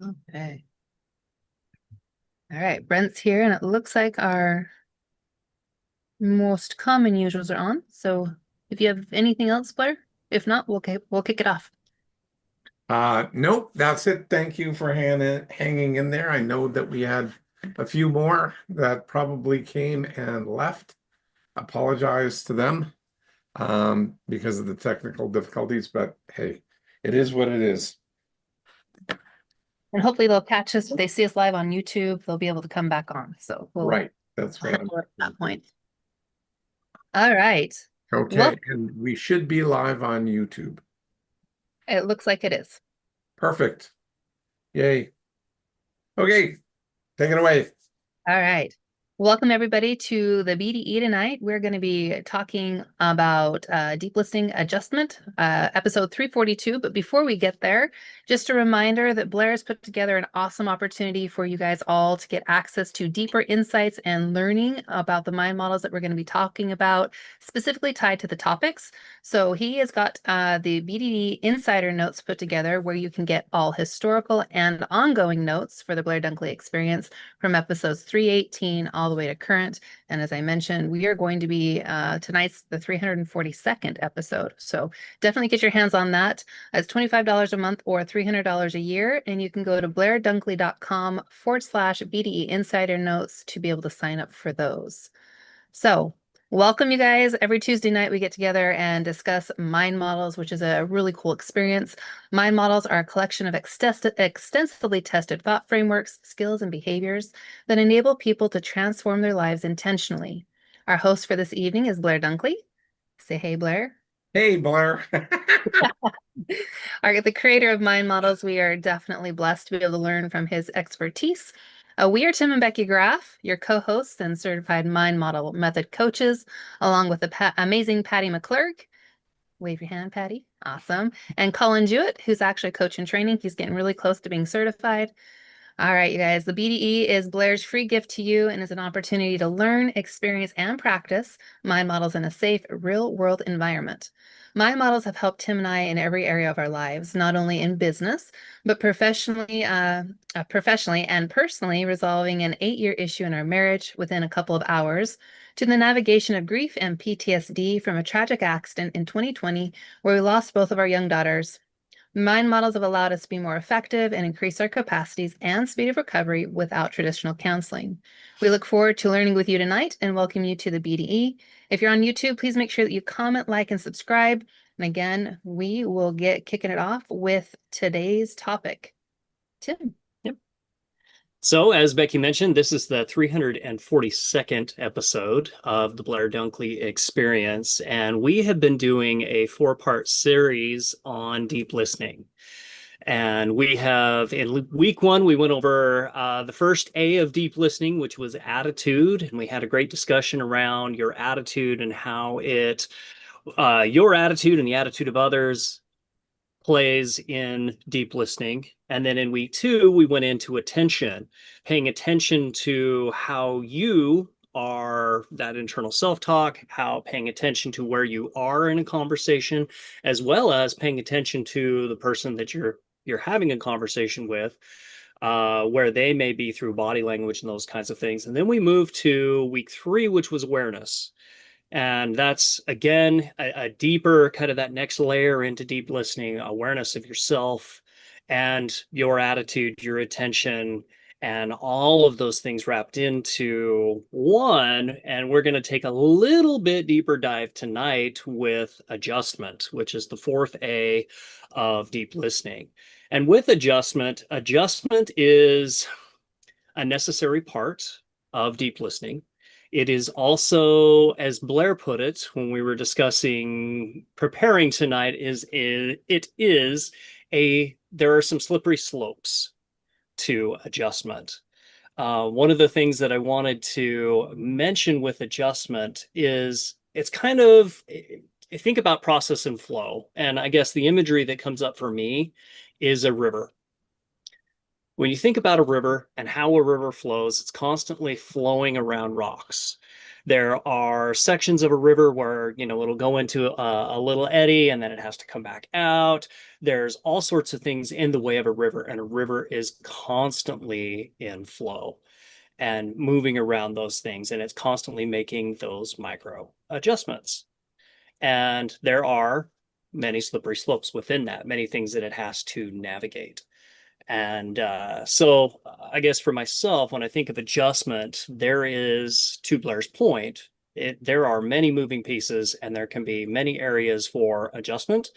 Okay. All right, Brent's here, and it looks like our most common usuals are on. So if you have anything else, Blair, if not, we'll kick it off. Nope, that's it. Thank you for hanging in there. I know that we had a few more that probably came and left. Apologize to them because of the technical difficulties, but hey, it is what it is. And hopefully they'll catch us. If they see us live on YouTube, they'll be able to come back on. So we'll Right, that's right. handle it at that point. All right. Well, Okay, and we should be live on YouTube. it looks like it is. Perfect. Yay. Okay, take it away. All right. Welcome everybody to the BDE tonight. We're going to be talking about deep listening adjustment, episode 342. But before we get there, just a reminder that Blair has put together an awesome opportunity for you guys all to get access to deeper insights and learning about the mind models that we're going to be talking about, specifically tied to the topics. So he has got the BDE insider notes put together where you can get all historical and ongoing notes for the Blair Dunkley experience from episodes 318 all the way to current. And as I mentioned, we are going to be tonight's the 342nd episode. So definitely get your hands on that. It's $25 a month or $300 a year. And you can go to blairdunkley.com/BDE Insider Notes to be able to sign up for those. So welcome, you guys. Every Tuesday night, we get together and discuss mind models, which is a really cool experience. Mind models are a collection of extensively tested thought frameworks, skills, and behaviors that enable people to transform their lives intentionally. Our host for this evening is Blair Dunkley. Say hey, Blair. Hey, Blair. The creator of Mind Models, we are definitely blessed to be able to learn from his expertise. We are Tim and Becky Graff, your co-hosts and certified Mind Model method coaches, along with the amazing Patty McClurg. Wave your hand, Patty. Awesome. And Colin Jewett, who's actually a coach in training. He's getting really close to being certified. All right, you guys, the BDE is Blair's free gift to you and is an opportunity to learn, experience, and practice mind models in a safe, real-world environment. Mind models have helped Tim and I in every area of our lives, not only in business, but professionally and personally, resolving an 8-year issue in our marriage within a couple of hours, to the navigation of grief and PTSD from a tragic accident in 2020 where we lost both of our young daughters. Mind models have allowed us to be more effective and increase our capacities and speed of recovery without traditional counseling. We look forward to learning with you tonight and welcome you to the BDE. If you're on YouTube, please make sure that you comment, like, and subscribe. And again, we will get kicking it off with today's topic. Tim. Yep. So, as Becky mentioned, this is the 342nd episode of the Blair Dunkley Experience, and we have been doing a 4-part series on deep listening. And we have, in week 1, we went over the first A of deep listening, which was attitude, and we had a great discussion around your attitude and how your attitude and the attitude of others plays in deep listening. And then in week 2, we went into attention, paying attention to how you are, that internal self-talk, how paying attention to where you are in a conversation, as well as paying attention to the person that you're having a conversation with, where they may be through body language and those kinds of things. And then we moved to week 3, which was awareness. And that's, again, a deeper kind of that next layer into deep listening, awareness of yourself and your attitude, your attention, and all of those things wrapped into one. And we're going to take a little bit deeper dive tonight with adjustment, which is the 4th A of deep listening. And with adjustment is a necessary part of deep listening. It is also, as Blair put it when we were discussing preparing tonight, there are some slippery slopes to adjustment. One of the things that I wanted to mention with adjustment is it's kind of, I think about process and flow. And I guess the imagery that comes up for me is a river. When you think about a river and how a river flows, it's constantly flowing around rocks. There are sections of a river where, it'll go into a little eddy and then it has to come back out. There's all sorts of things in the way of a river, and a river is constantly in flow and moving around those things, and it's constantly making those micro adjustments. And there are many slippery slopes within that, many things that it has to navigate. And so I guess for myself, when I think of adjustment, there is, to Blair's point, there are many moving pieces and there can be many areas for adjustment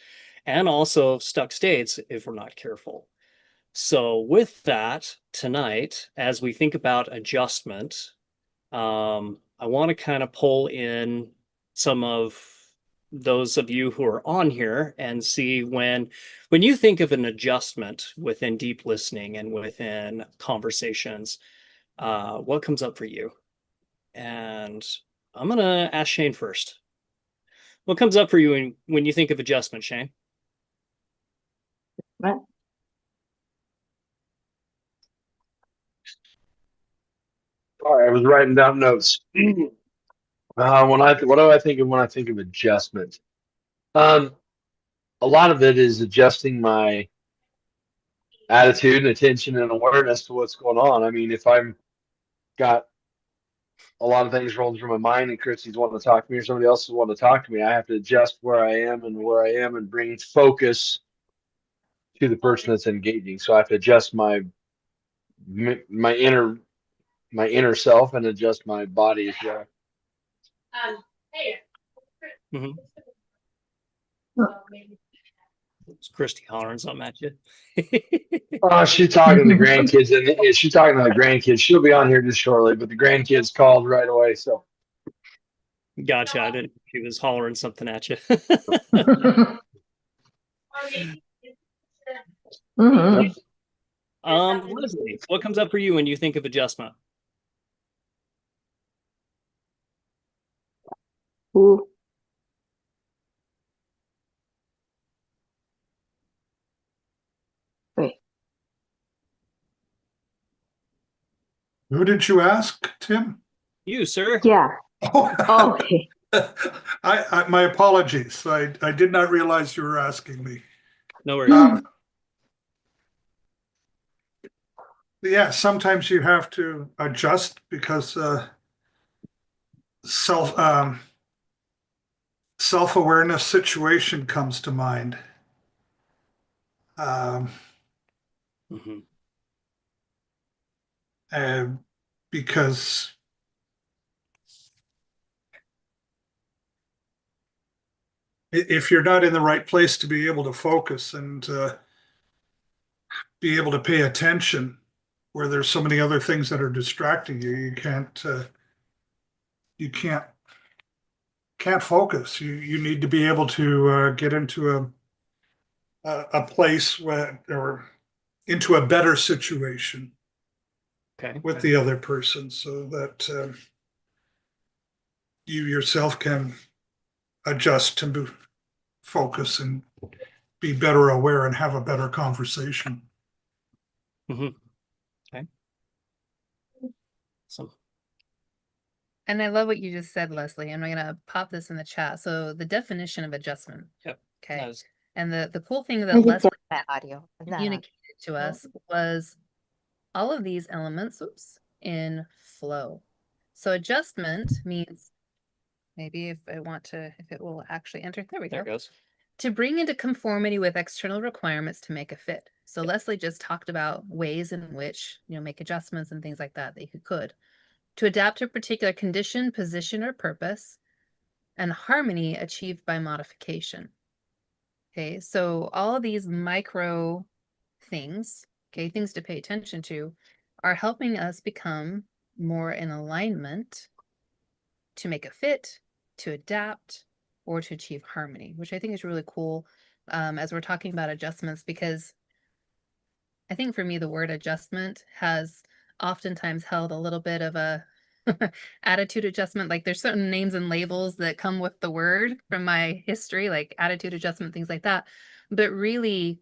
and also stuck states if we're not careful. So with that, tonight, as we think about adjustment, I want to kind of pull in some of those of you who are on here and see when you think of an adjustment within deep listening and within conversations, what comes up for you? And I'm gonna ask Shane first. What comes up for you when you think of adjustment, Shane? Right. All right, I was writing down notes. What do I think of when I think of adjustment? A lot of it is adjusting my attitude and attention and awareness to what's going on. I mean, if I'm got a lot of things rolling through my mind and Christy's wanting to talk to me or somebody else is wanting to talk to me, I have to adjust where I am and bring focus to the person that's engaging. So I have to adjust my inner self and adjust my body as well. Mm-hmm. Is Christy hollering something at you? She's talking to the grandkids, and she's talking to the grandkids. She'll be on here just shortly, but the grandkids called right away. So, Gotcha. I didn't. She was hollering something at you. Leslie, what comes up for you when you think of adjustment? Ooh. Wait. Who did you ask, Tim? You, sir. Yeah. Oh, Okay. my apologies. I did not realize you were asking me. No worries. Yeah, sometimes you have to adjust because self-awareness situation comes to mind. Mm-hmm. Because if you're not in the right place to be able to focus and be able to pay attention, where there's so many other things that are distracting you, you can't focus. You need to be able to get into a place or into a better situation with the other person, so that you yourself can adjust to focus and be better aware and have a better conversation. Mm-hmm. Okay. So. And I love what you just said, Leslie. And I'm going to pop this in the chat. So the definition of adjustment. Yep. Okay. Was... And the cool thing that Leslie communicated to us was all of these elements in flow. So adjustment means, maybe if it will actually enter. There we go. There it goes. To bring into conformity with external requirements to make a fit. So Leslie just talked about ways in which, make adjustments and things like that you could. To adapt to a particular condition, position, or purpose, and harmony achieved by modification. Okay, so all of these micro things, things to pay attention to, are helping us become more in alignment to make a fit, to adapt, or to achieve harmony, which I think is really cool as we're talking about adjustments, because I think for me, the word adjustment has oftentimes held a little bit of a attitude adjustment. Like there's certain names and labels that come with the word from my history, like attitude adjustment, things like that. But really,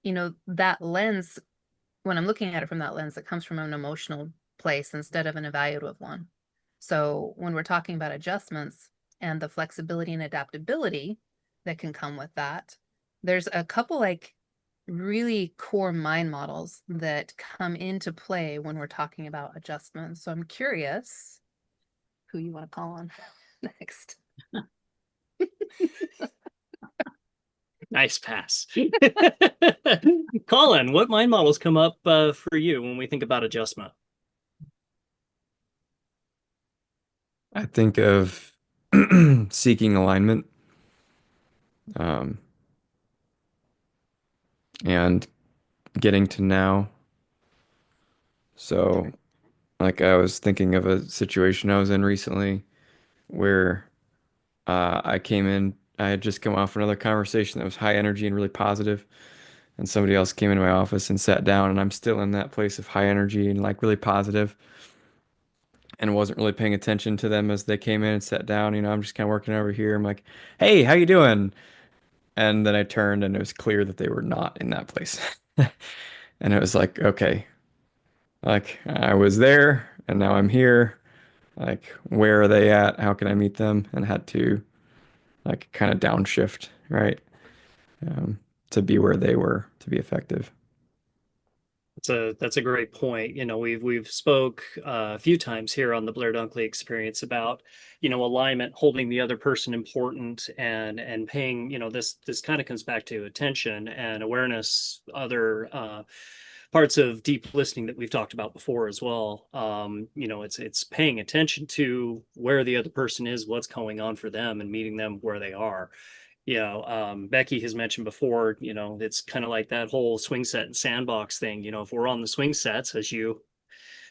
that lens, when I'm looking at it from that lens, it comes from an emotional place instead of an evaluative one. So when we're talking about adjustments and the flexibility and adaptability that can come with that, there's a couple like really core mind models that come into play when we're talking about adjustments. So I'm curious who you want to call on next. Nice pass. Colin, what mind models come up for you when we think about adjustment? I think of seeking alignment, um, and getting to now. So, like, I was thinking of a situation I was in recently where I came in, I had just come off another conversation that was high energy and really positive, and somebody else came into my office and sat down, and I'm still in that place of high energy and like really positive, and wasn't really paying attention to them as they came in and sat down. I'm just kind of working over here. I'm like, "Hey, how you doing?" And then I turned and it was clear that they were not in that place. And it was like, okay, like I was there and now I'm here. Like, where are they at? How can I meet them? And had to like kind of downshift, right? To be where they were to be effective. That's a great point. We've spoke a few times here on the Blair Dunkley experience about, alignment, holding the other person important, and paying, this kind of comes back to attention and awareness, other parts of deep listening that we've talked about before as well. It's paying attention to where the other person is, what's going on for them, and meeting them where they are. Becky has mentioned before, it's kind of like that whole swing set and sandbox thing. If we're on the swing sets, as you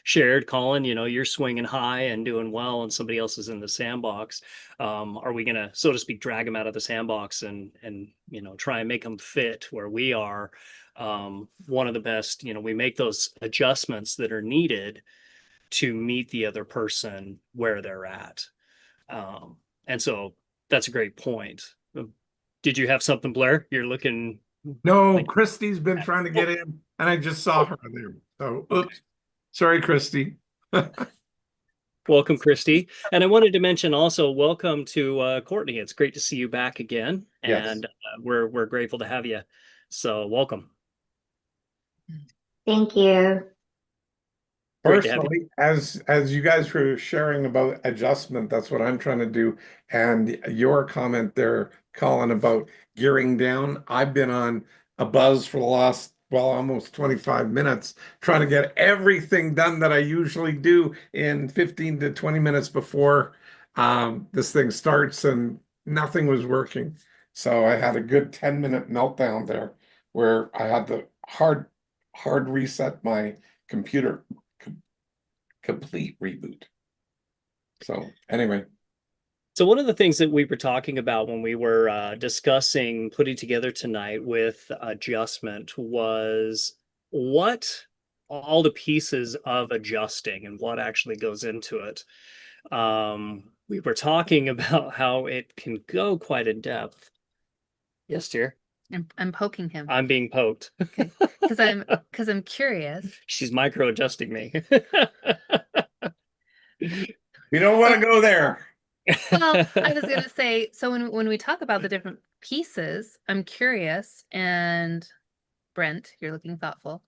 shared, Colin, you're swinging high and doing well, and somebody else is in the sandbox. Are we going to, so to speak, drag them out of the sandbox and try and make them fit where we are? One of the best, we make those adjustments that are needed to meet the other person where they're at. And so that's a great point. Did you have something, Blair? You're looking. No, like... Christy's been trying to get in, and I just saw her there. So, oops. Sorry, Christy. Welcome, Christy. And I wanted to mention also, welcome to Courtney. It's great to see you back again, and we're grateful to have you. So, welcome. Thank you. Personally, as you guys were sharing about adjustment, that's what I'm trying to do. And your comment there, Colin, about gearing down, I've been on a buzz for the last, well, almost 25 minutes, trying to get everything done that I usually do in 15 to 20 minutes before this thing starts, and nothing was working. So I had a good 10-minute meltdown there where I had to hard reset my computer. Complete reboot. So anyway. So one of the things that we were talking about when we were discussing putting together tonight with adjustment was what all the pieces of adjusting and what actually goes into it. We were talking about how it can go quite in depth. Yes, dear. I'm poking him. I'm being poked. Okay. Because I'm curious. She's micro adjusting me. We don't want to go there. Well, I was gonna say, so when we talk about the different pieces, I'm curious, and Brent, you're looking thoughtful.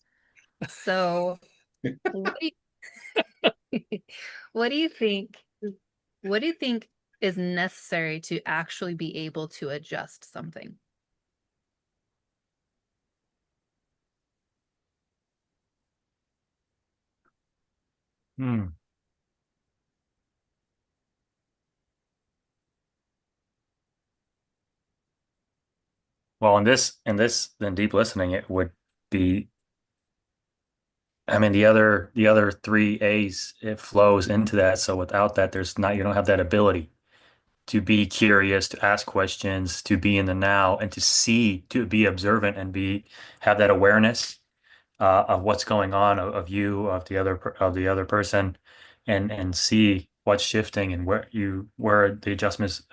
So what do what do you think is necessary to actually be able to adjust something? Well, in deep listening, it would be, I mean, the other three A's, it flows into that. So without that, you don't have that ability to be curious, to ask questions, to be in the now, and to be observant and have that awareness of what's going on, of you, of the other person, and see what's shifting and where the adjustments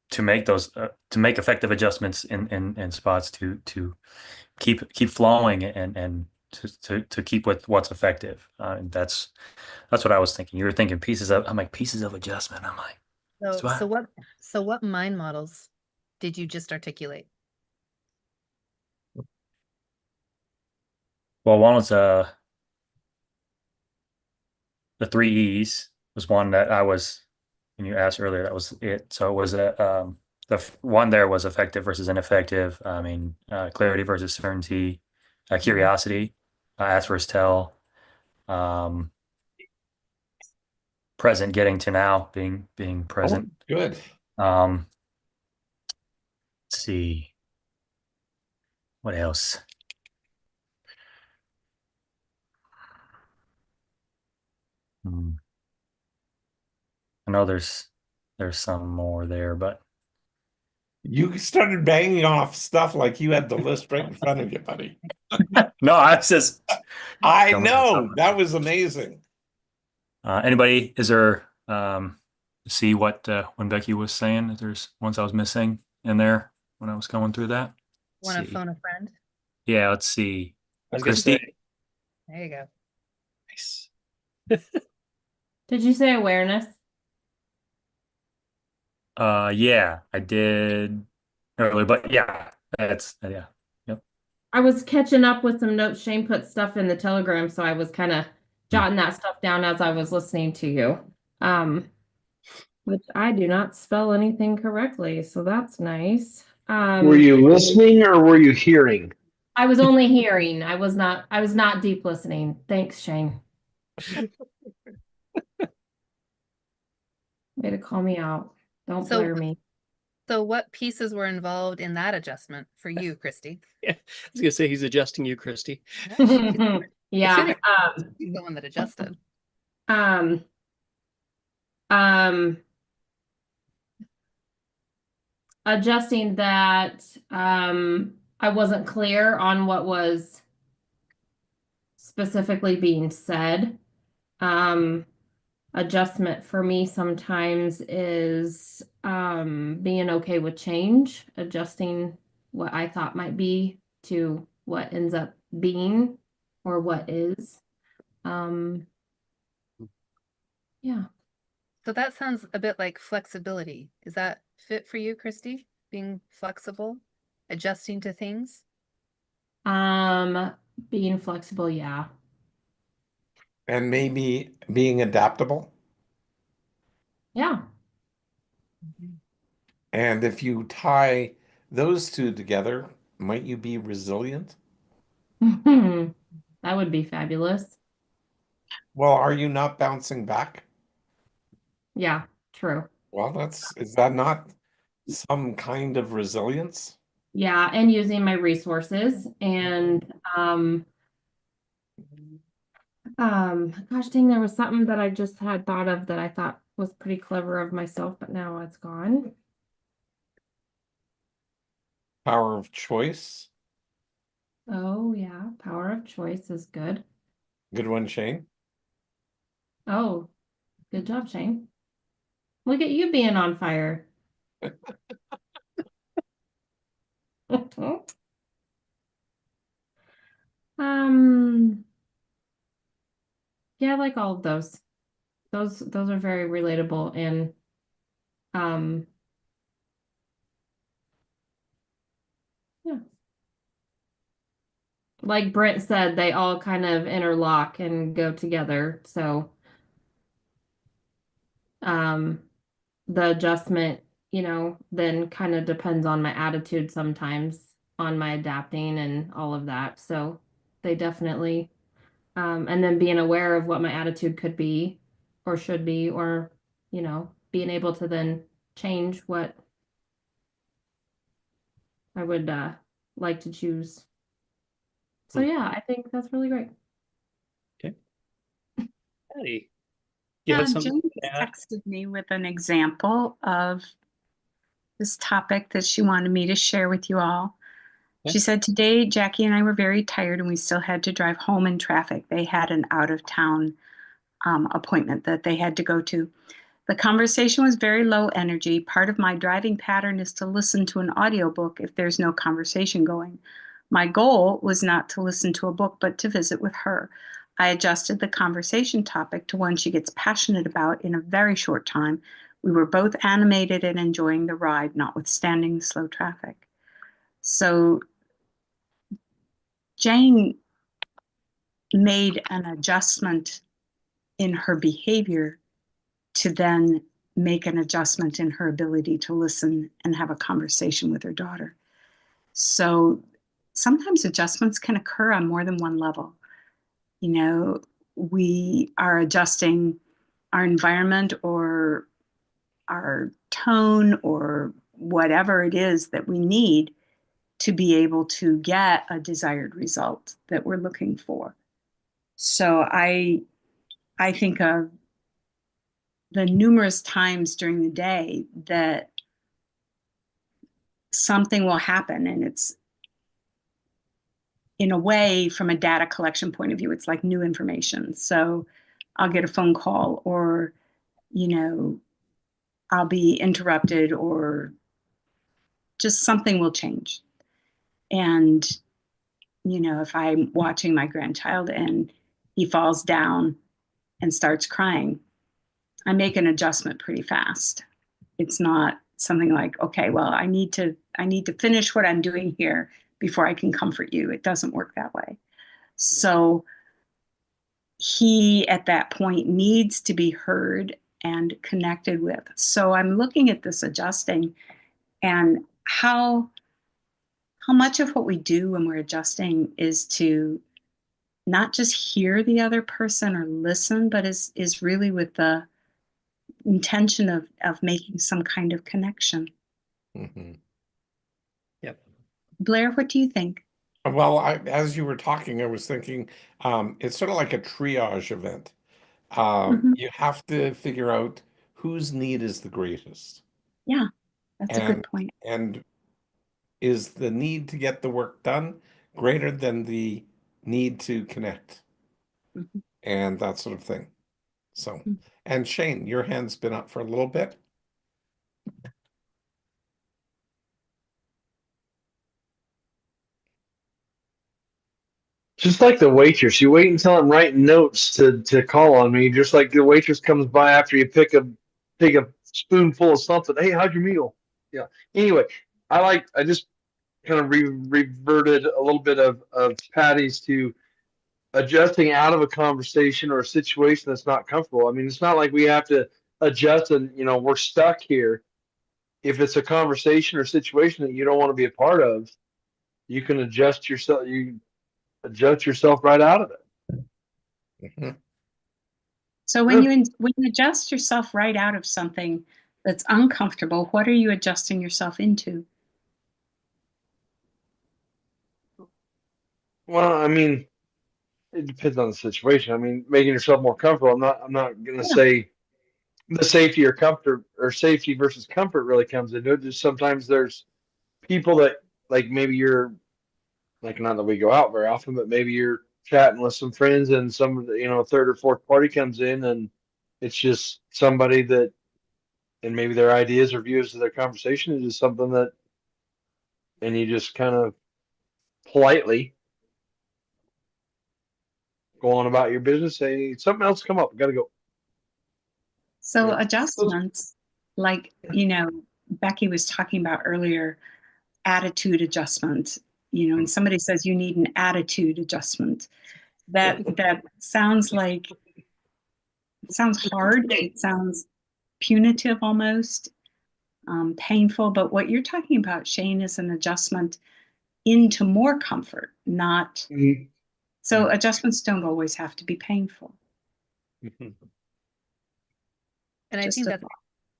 to make to make effective adjustments in spots to keep flowing to keep with what's effective. That's what I was thinking. You were thinking pieces of. I'm like pieces of adjustment. I'm like, So what mind models did you just articulate? well, one was the three E's was one that I was when you asked earlier. That was it. So it was one there was effective versus ineffective. I mean, clarity versus certainty, curiosity, ask versus tell, um, present getting to now, being present. Oh, good. Let's see. What else? I know there's some more there, but You started banging off stuff like you had the list right in front of you, buddy. no, I was just I know that was amazing. Anybody, is there see what when Becky was saying that there's ones I was missing in there when I was going through that? Want to phone a friend? Yeah, let's see. I was gonna Christy. say, There you go. Nice. Did you say awareness? Yeah, I did earlier, but yeah, yeah. Yep. I was catching up with some notes. Shane put stuff in the Telegram, so I was kind of jotting that stuff down as I was listening to you. Which I do not spell anything correctly, so that's nice. Were you listening or were you hearing? I was only hearing. I was not deep listening. Thanks, Shane. Way to call me out. Don't blare me. So what pieces were involved in that adjustment for you, Christy? Yeah, I was gonna say he's adjusting you, Christy. Yeah. He's the one that adjusted. Adjusting that I wasn't clear on what was specifically being said. Adjustment for me sometimes is being okay with change, adjusting what I thought might be to what ends up being or what is. Yeah. So that sounds a bit like flexibility. Is that fit for you, Christy? Being flexible, adjusting to things? Being flexible, yeah. And maybe being adaptable. Yeah. And if you tie those two together, might you be resilient? That would be fabulous. Well, are you not bouncing back? Yeah, true. Well, is that not some kind of resilience? Yeah, and using my resources and gosh dang, there was something that I just had thought of that I thought was pretty clever of myself, but now it's gone. Power of choice. Oh yeah, power of choice is good. Good one, Shane. Oh, good job, Shane. Look at you being on fire. Yeah, I like all of those. Those are very relatable and yeah. Like Brent said, they all kind of interlock and go together. So the adjustment, then kind of depends on my attitude sometimes, on my adapting and all of that. So they definitely and then being aware of what my attitude could be or should be, or being able to then change what I would like to choose. So yeah, I think that's really great. Okay. Patty, you have something Jane to add? texted me with an example of this topic that she wanted me to share with you all. Okay. She said, today, Jackie and I were very tired and we still had to drive home in traffic. They had an out-of-town appointment that they had to go to. The conversation was very low energy. Part of my driving pattern is to listen to an audiobook if there's no conversation going. My goal was not to listen to a book, but to visit with her. I adjusted the conversation topic to one she gets passionate about in a very short time. We were both animated and enjoying the ride, notwithstanding the slow traffic. So Jane made an adjustment in her behavior to then make an adjustment in her ability to listen and have a conversation with her daughter. So sometimes adjustments can occur on more than one level. You know, we are adjusting our environment or our tone or whatever it is that we need to be able to get a desired result that we're looking for. So I think of the numerous times during the day that something will happen, and it's, in a way, from a data collection point of view, it's like new information. So I'll get a phone call, or, you know, I'll be interrupted, or just something will change. And, you know, if I'm watching my grandchild and he falls down and starts crying, I make an adjustment pretty fast. It's not something like, okay, well, I need to finish what I'm doing here before I can comfort you. It doesn't work that way. So he, at that point, needs to be heard and connected with. So I'm looking at this adjusting and how much of what we do when we're adjusting is to not just hear the other person or listen, but is really with the intention of making some kind of connection. Mm-hmm. Yep. Blair, what do you think? Well, as you were talking, I was thinking it's sort of like a triage event. You have to figure out whose need is the greatest. Yeah, that's a good point. And is the need to get the work done greater than the need to connect and that sort of thing. So, and Shane, your hand's been up for a little bit. Just like the waitress, you wait until I'm writing notes to call on me. Just like the waitress comes by after you pick a spoonful of something. Hey, how'd your meal? Yeah. Anyway, I just kind of reverted a little bit of Patty's to adjusting out of a conversation or a situation that's not comfortable. I mean, it's not like we have to adjust and we're stuck here. If it's a conversation or situation that you don't want to be a part of, you can adjust yourself. You adjust yourself right out of it. So when you adjust yourself right out of something that's uncomfortable, what are you adjusting yourself into? Well, I mean, it depends on the situation. I mean, making yourself more comfortable. I'm not going to say the safety or comfort, or safety versus comfort really comes into it. Just sometimes there's people that, like, maybe you're like, not that we go out very often, but maybe you're chatting with some friends and some third or fourth party comes in, and it's just somebody that, and maybe their ideas or views of their conversation is just something that, and you just kind of politely go on about your business, say something else come up, gotta go. So adjustments, like, Becky was talking about earlier, attitude adjustment, and somebody says you need an attitude adjustment. That sounds like, it sounds hard. It sounds punitive almost, painful. But what you're talking about, Shane, is an adjustment into more comfort, not. So adjustments don't always have to be painful. And I think that's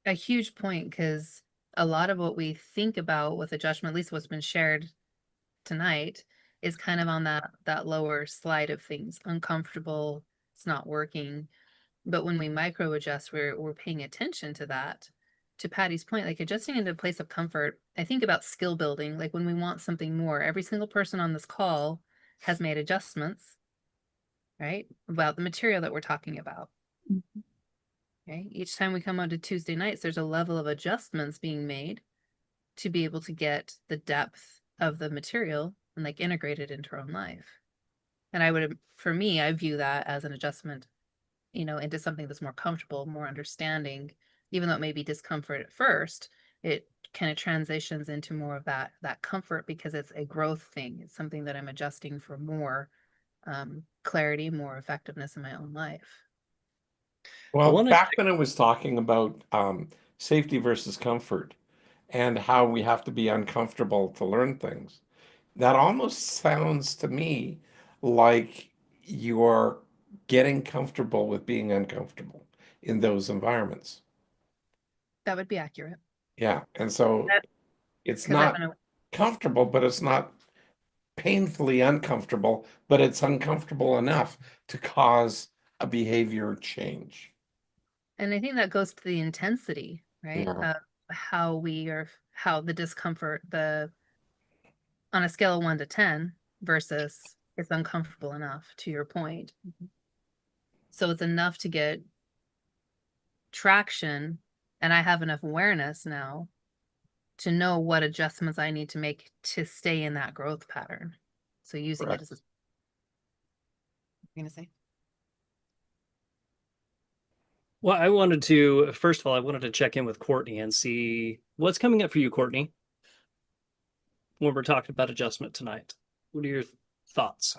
a huge point, because a lot of what we think about with adjustment, at least what's been shared tonight, is kind of on that lower slide of things. Uncomfortable, it's not working. But when we micro adjust, we're paying attention to that. To Patty's point, like adjusting into a place of comfort, I think about skill building. Like when we want something more, every single person on this call has made adjustments, right? About the material that we're talking about. Okay. Each time we come on to Tuesday nights, there's a level of adjustments being made to be able to get the depth of the material and like integrate it into our own life. And for me, I view that as an adjustment, into something that's more comfortable, more understanding, even though it may be discomfort at first, it kind of transitions into more of that comfort because it's a growth thing. It's something that I'm adjusting for more clarity, more effectiveness in my own life. Well, back when I was talking about safety versus comfort and how we have to be uncomfortable to learn things, that almost sounds to me like you're getting comfortable with being uncomfortable in those environments. That would be accurate. Yeah. And so it's not comfortable, but it's not painfully uncomfortable, but it's uncomfortable enough to cause a behavior change. And I think that goes to the intensity, right? Yeah. How the discomfort, on a scale of 1 to 10 versus it's uncomfortable enough, to your point. So it's enough to get traction, and I have enough awareness now to know what adjustments I need to make to stay in that growth pattern. So using it as you're gonna say? Well, first of all, I wanted to check in with Courtney and see what's coming up for you, Courtney, when we're talking about adjustment tonight. What are your thoughts?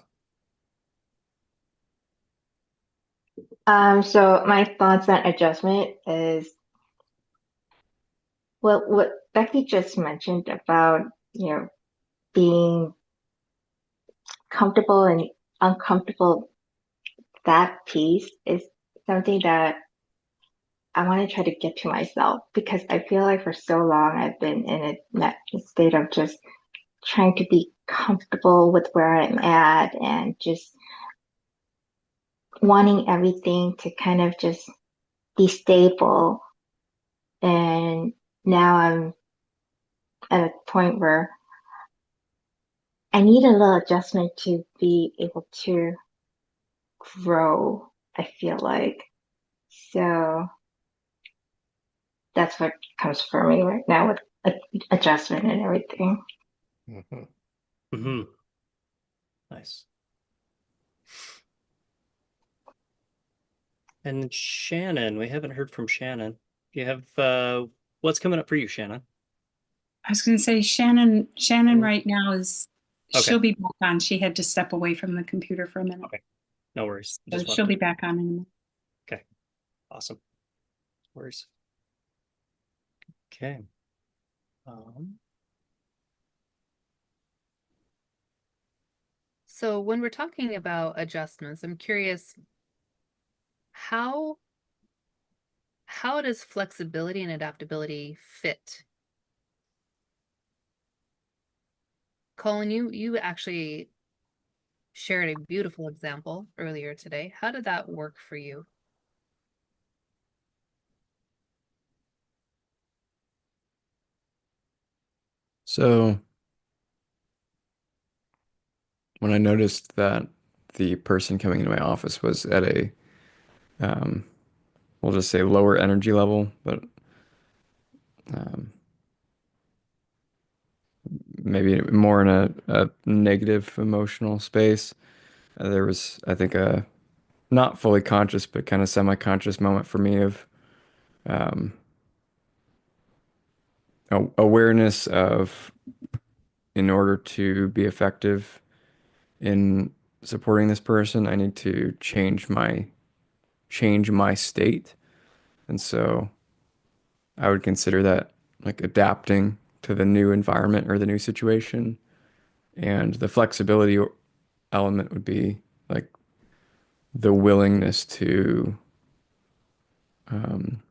So my thoughts on adjustment is, well, what Becky just mentioned about, being comfortable and uncomfortable, that piece is something that I want to try to get to myself, because I feel like for so long I've been in a state of just trying to be comfortable with where I'm at and just wanting everything to kind of just be stable. And now I'm at a point where I need a little adjustment to be able to grow, I feel like. So that's what comes for me right now with adjustment and everything. Mm-hmm. Mm-hmm. Nice. And Shannon, we haven't heard from Shannon. Do you have what's coming up for you, Shannon? I was going to say Shannon right now is she'll be back on. She had to step away from the computer for a minute. Okay. No worries. So she'll be back on in a minute. Okay. Awesome. No worries. Okay. So when we're talking about adjustments, I'm curious, how does flexibility and adaptability fit? Colin, you actually shared a beautiful example earlier today. How did that work for you? So when I noticed that the person coming into my office was at a, we'll just say lower energy level, but maybe more in a negative emotional space, there was, I think, a not fully conscious, but kind of semi-conscious moment for me of awareness of, in order to be effective in supporting this person, I need to change my state. And so I would consider that like adapting to the new environment or the new situation. And the flexibility element would be like the willingness to um,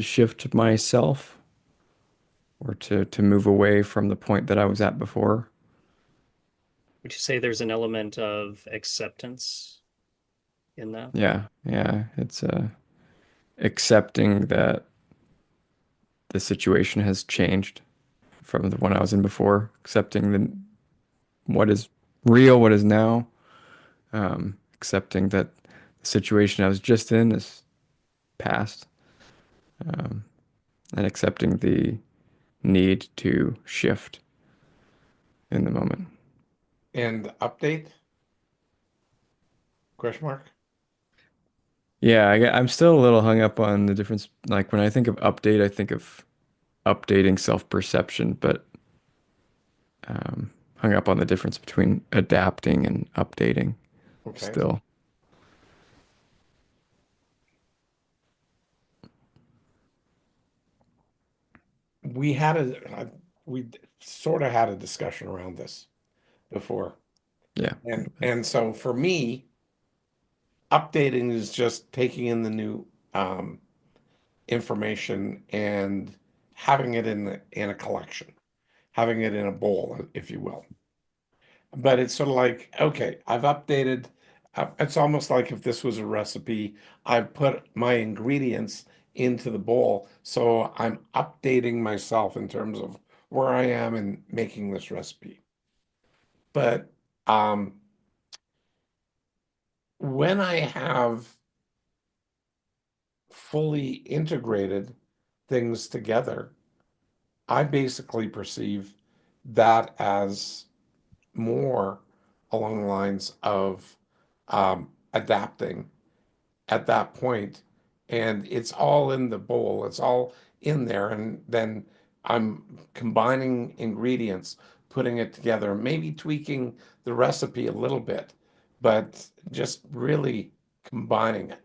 shift myself or to move away from the point that I was at before. Would you say there's an element of acceptance in that? Yeah, it's accepting that the situation has changed from the one I was in before, accepting what is real, what is now, accepting that the situation I was just in is past, and accepting the need to shift in the moment. And update? Question mark? Yeah, I'm still a little hung up on the difference. Like when I think of update, I think of updating self-perception, but hung up on the difference between adapting and updating Okay. still. We sort of had a discussion around this before. Yeah. And so for me, updating is just taking in the new information and having it in a collection, having it in a bowl, if you will. But it's sort of like, okay, I've updated. It's almost like if this was a recipe, I've put my ingredients into the bowl. So I'm updating myself in terms of where I am in making this recipe. But when I have fully integrated things together, I basically perceive that as more along the lines of adapting at that point, and it's all in the bowl, it's all in there, and then I'm combining ingredients, putting it together, maybe tweaking the recipe a little bit, but just really combining it.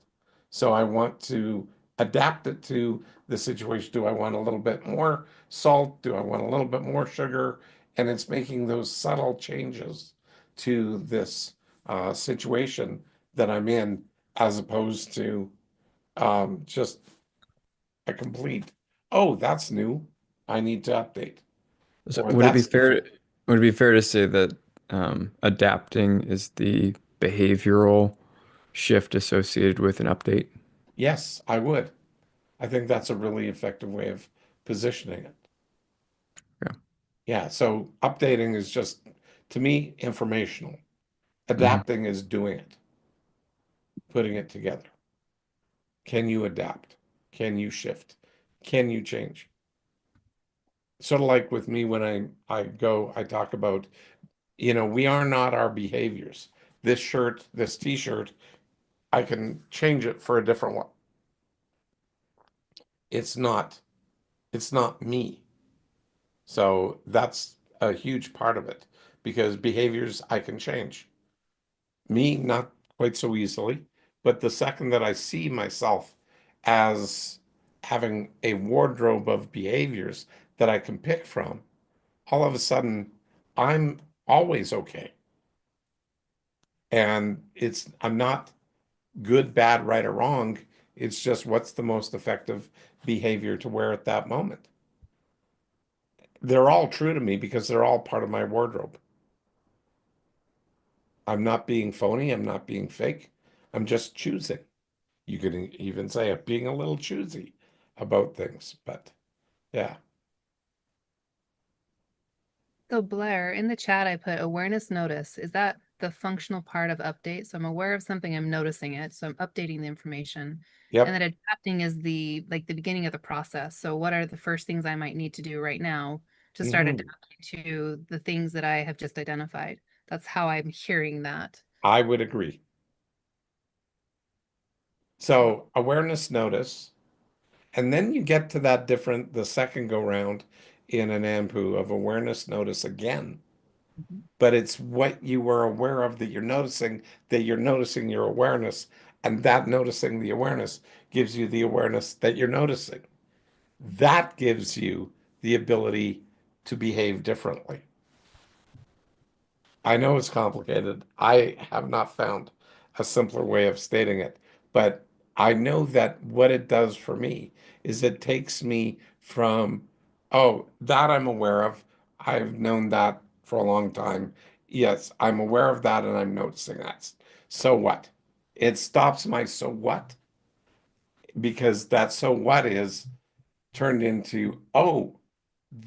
So I want to adapt it to the situation. Do I want a little bit more salt? Do I want a little bit more sugar? And it's making those subtle changes to this situation that I'm in, as opposed to just a complete, oh, that's new. I need to update. So Or that's different. would it be fair to say that adapting is the behavioral shift associated with an update? Yes, I would. I think that's a really effective way of positioning it. Yeah. Yeah, so updating is just, to me, informational. Adapting is doing it, putting it together. Can you adapt? Can you shift? Can you change? Sort of like with me when I talk about, we are not our behaviors. This shirt, this t-shirt, I can change it for a different one. It's not, it's not me. So that's a huge part of it, because behaviors I can change. Me, not quite so easily, but the second that I see myself as having a wardrobe of behaviors that I can pick from, all of a sudden I'm always okay. And I'm not good, bad, right, or wrong. It's just what's the most effective behavior to wear at that moment. They're all true to me because they're all part of my wardrobe. I'm not being phony. I'm not being fake. I'm just choosing. You could even say I'm being a little choosy about things, but yeah. So Blair, in the chat, I put awareness notice. Is that the functional part of update? So I'm aware of something, I'm noticing it. So I'm updating the information. Yep. And then adapting is the beginning of the process. So what are the first things I might need to do right now to start adapting to the things that I have just identified? That's how I'm hearing that. I would agree. So awareness notice, and then you get to the second go round in an AMPU of awareness notice again. But it's what you were aware of that you're noticing your awareness, and that noticing the awareness gives you the awareness that you're noticing. That gives you the ability to behave differently. I know it's complicated. I have not found a simpler way of stating it, but I know that what it does for me is it takes me from, oh, that I'm aware of. I've known that for a long time. Yes, I'm aware of that and I'm noticing that. So what? It stops my so what, because that so what is turned into, oh,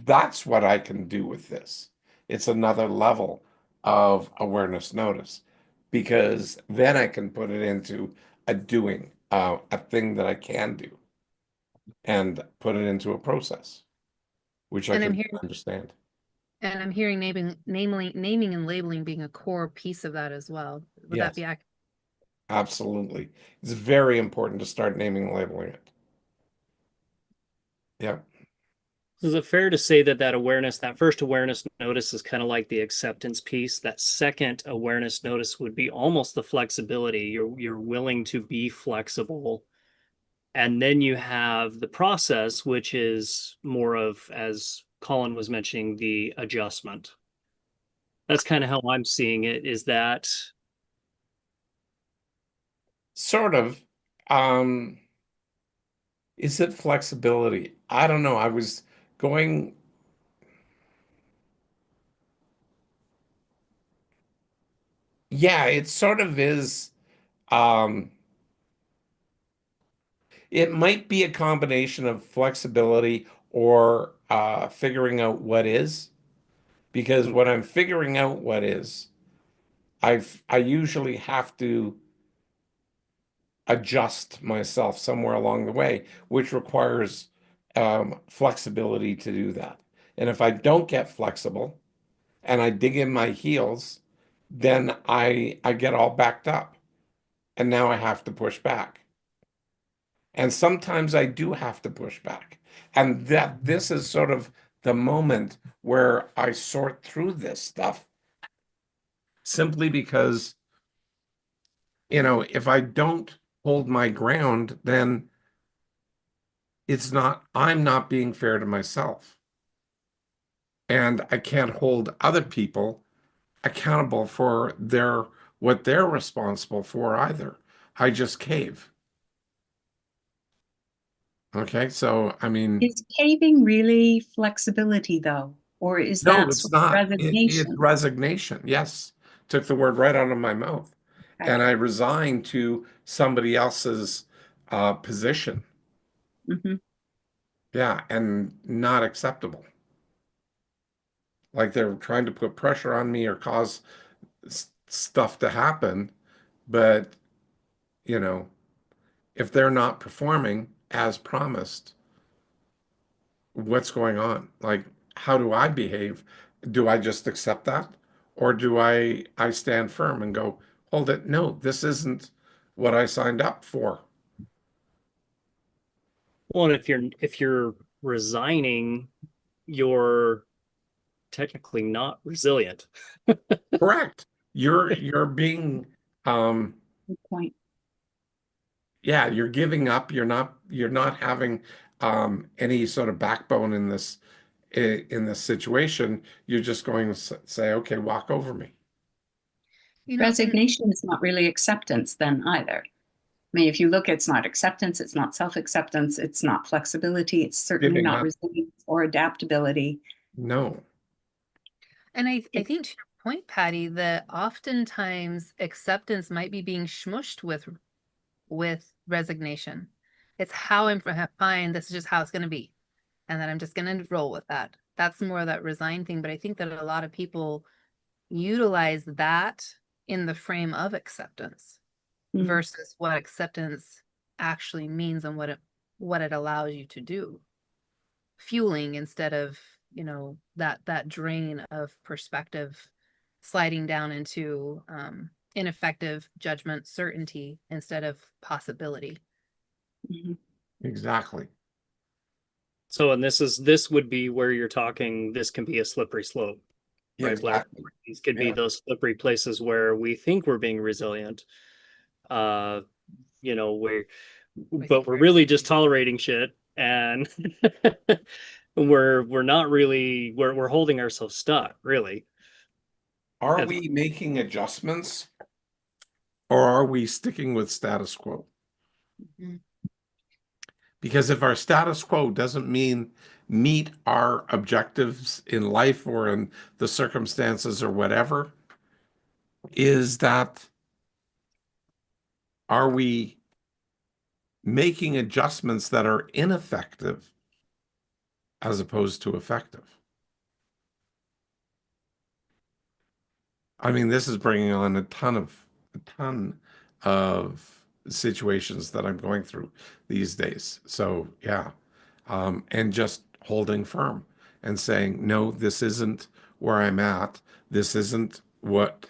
that's what I can do with this. It's another level of awareness notice, because then I can put it into a doing, a thing that I can do. and put it into a process, which I And I'm can hearing understand. and I'm hearing naming and labeling being a core piece of that as well. Would that Yes, be accurate? absolutely. It's very important to start naming and labeling it. Yeah. Is it fair to say that that first awareness notice is kind of like the acceptance piece? That second awareness notice would be almost the flexibility. You're willing to be flexible. And then you have the process, which is more of, as Colin was mentioning, the adjustment. That's kind of how I'm seeing it, is that Sort of. Um, is it flexibility? I don't know. I was going, yeah, it sort of is. Um, it might be a combination of flexibility or figuring out what is, because when I'm figuring out what is, I usually have to adjust myself somewhere along the way, which requires flexibility to do that. And if I don't get flexible and I dig in my heels, then I get all backed up, and now I have to push back. And sometimes I do have to push back. And that this is sort of the moment where I sort through this stuff simply because, if I don't hold my ground, then I'm not being fair to myself. And I can't hold other people accountable for what they're responsible for either. I just cave. Okay, so I mean, Is caving really flexibility though? Or is no, that it's sort of not. It's resignation? resignation. Yes, took the word right out of my mouth. Okay. And I resigned to somebody else's position. Hmm. Yeah, and not acceptable. Like they're trying to put pressure on me or cause stuff to happen. But, you know, if they're not performing as promised, what's going on? Like, how do I behave? Do I just accept that? Or do I stand firm and go, hold it, no, this isn't what I signed up for. well, and if you're resigning, you're technically not resilient. Correct. You're being Good point. yeah, you're giving up. You're not having any sort of backbone in this situation. You're just going to say, okay, walk over me. And Resignation is not really acceptance then either. I mean, if you look, it's not acceptance, it's not self-acceptance, it's not flexibility, it's certainly Giving not up. resilience or adaptability. No. I think to your point, Patty, that oftentimes acceptance might be being smushed with resignation. It's how I'm fine, this is just how it's going to be. And then I'm just going to roll with that. That's more of that resign thing. But I think that a lot of people utilize that in the frame of acceptance versus what acceptance actually means and what it allows you to do. Fueling instead of, that drain of perspective sliding down into ineffective judgment certainty instead of possibility. Mhm. Exactly. So, and this would be where you're talking, this can be a slippery slope, Yeah, right, Blair? exactly. These could be Yeah. those slippery places where we think we're being resilient, where but we're really just tolerating shit, and we're not really we're holding ourselves stuck, really. Are And we making adjustments or are we sticking with status quo? Mhm. Because if our status quo doesn't meet our objectives in life or in the circumstances or whatever, is that are we making adjustments that are ineffective as opposed to effective? I mean, this is bringing on a ton of situations that I'm going through these days. So yeah, and just holding firm and saying, no, this isn't where I'm at. This isn't what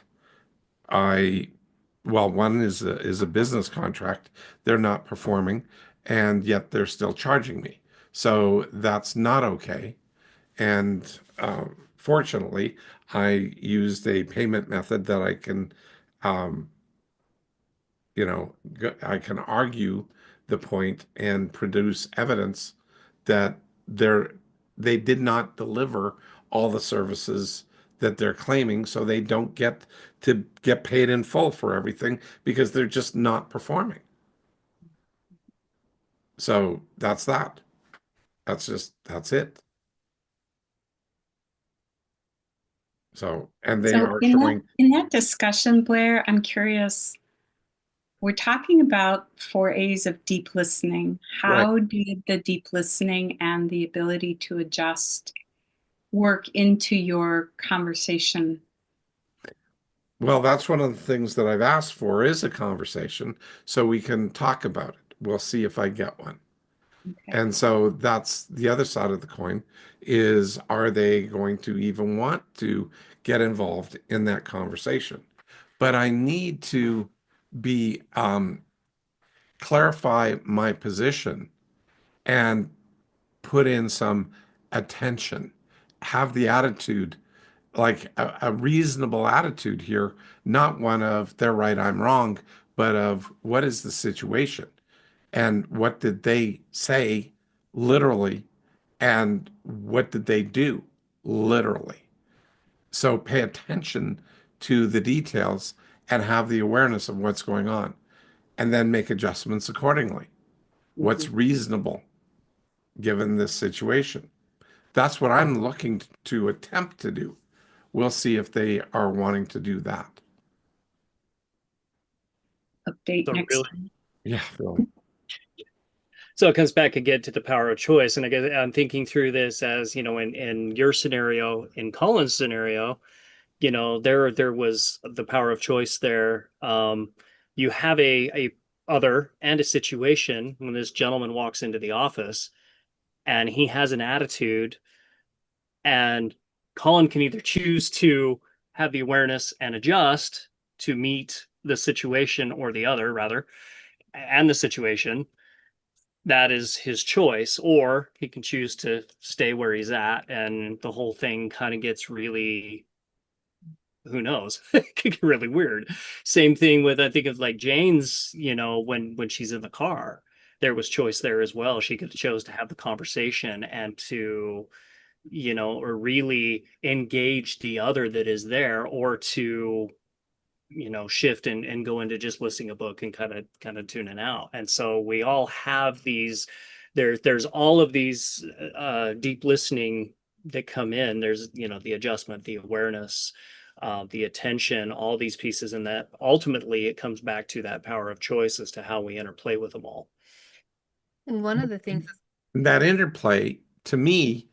I, well, one is a business contract. They're not performing, and yet they're still charging me. So that's not okay. And fortunately, I used a payment method that I can, um, I can argue the point and produce evidence that they're they did not deliver all the services that they're claiming, so they don't get to get paid in full for everything because they're just not performing. So that's that. That's it. So, and they So are showing. in that discussion, Blair, I'm curious, we're talking about 4A's of deep listening. Right. How did the deep listening and the ability to adjust work into your conversation? Well, that's one of the things that I've asked for is a conversation so we can talk about it. We'll see if I get one. Okay. And so that's the other side of the coin is, are they going to even want to get involved in that conversation? But I need to be clarify my position and put in some attention, have the attitude, like a reasonable attitude here, not one of they're right, I'm wrong, but of what is the situation and what did they say literally and what did they do literally. So pay attention to the details and have the awareness of what's going on and then make adjustments accordingly. What's reasonable given this situation? That's what I'm looking to attempt to do. We'll see if they are wanting to do that. Update So next really, time. Yeah, Phil. so it comes back again to the power of choice. And again, I'm thinking through this as, you know, in your scenario, in Colin's scenario, you know, there was the power of choice there. You have a other and a situation when this gentleman walks into the office and he has an attitude, and Colin can either choose to have the awareness and adjust to meet the situation, or the other rather, and the situation. That is his choice, or he can choose to stay where he's at, and the whole thing kind of gets really, who knows, it could get really weird. Same thing with, I think of like Jane's, you know, when she's in the car, there was choice there as well. She could have chose to have the conversation and to, you know, or really engage the other that is there, or to, you know, shift and go into just listening a book and kind of tuning out. And so we all have these, there's all of these deep listening that come in. There's, you know, the adjustment, the awareness, the attention, all these pieces, and that ultimately it comes back to that power of choice as to how we interplay with them all. One of the things, That interplay to me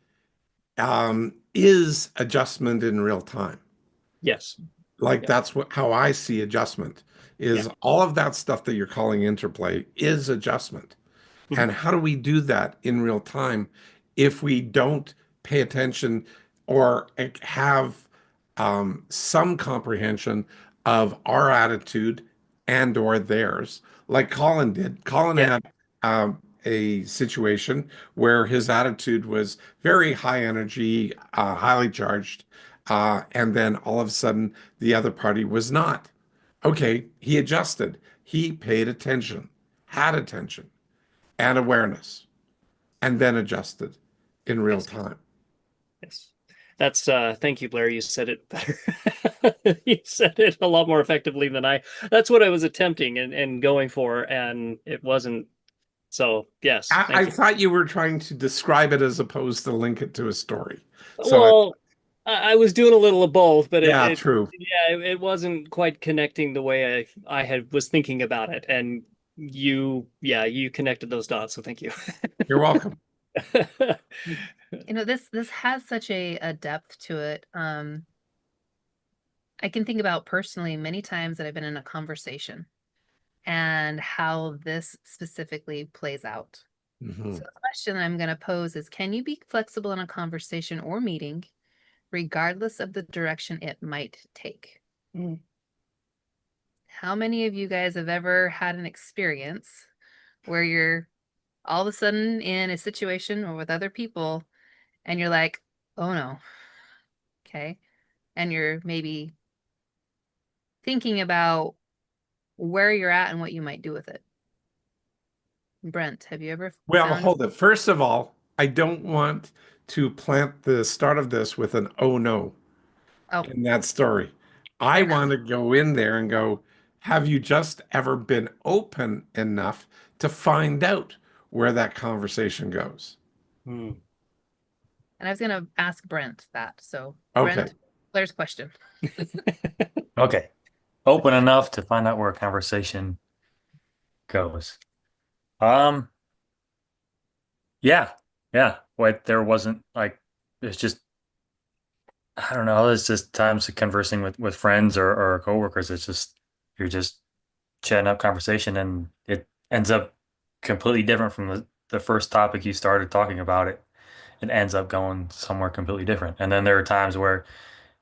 is adjustment in real time. Yes. Like Yeah. that's how I see adjustment is Yeah. all of that stuff that you're calling interplay is adjustment. Mhm. And how do we do that in real time if we don't pay attention or have some comprehension of our attitude and or theirs, like Colin did? Colin Yeah. had a situation where his attitude was very high energy, highly charged, and then all of a sudden the other party was not. Okay, he adjusted. He paid attention, had attention and awareness, and then adjusted in real Yes. time. Yes. That's thank you, Blair. You said it better. You said it a lot more effectively than I. That's what I was attempting and going for, and it wasn't. So yes, I thank you. thought you were trying to describe it as opposed to link it to a story. So Well, I was doing a little of both, but yeah, true. yeah, it wasn't quite connecting the way I had was thinking about it. And you connected those dots, so thank you. You're welcome. you know, this has such a depth to it. I can think about personally many times that I've been in a conversation and how this specifically plays out. Mhm. So the question I'm going to pose is, can you be flexible in a conversation or meeting, regardless of the direction it might take? How many of you guys have ever had an experience where you're all of a sudden in a situation or with other people and you're like, oh no, okay? And you're maybe thinking about where you're at and what you might do with it. Brent, have you ever Well, found? hold it. First of all, I don't want to plant the start of this with an oh no Oh, in that story. I fair. want to go in there and go, have you just ever been open enough to find out where that conversation goes? And I was going to ask Brent that. So, Okay. Brent, Blair's question. Okay. Open enough to find out where a conversation goes. Yeah. Yeah. What there wasn't like it's just I don't know, it's just times of conversing with friends or coworkers. It's just you're just chatting up conversation and it ends up completely different from the first topic you started talking about it. It ends up going somewhere completely different. And then there are times where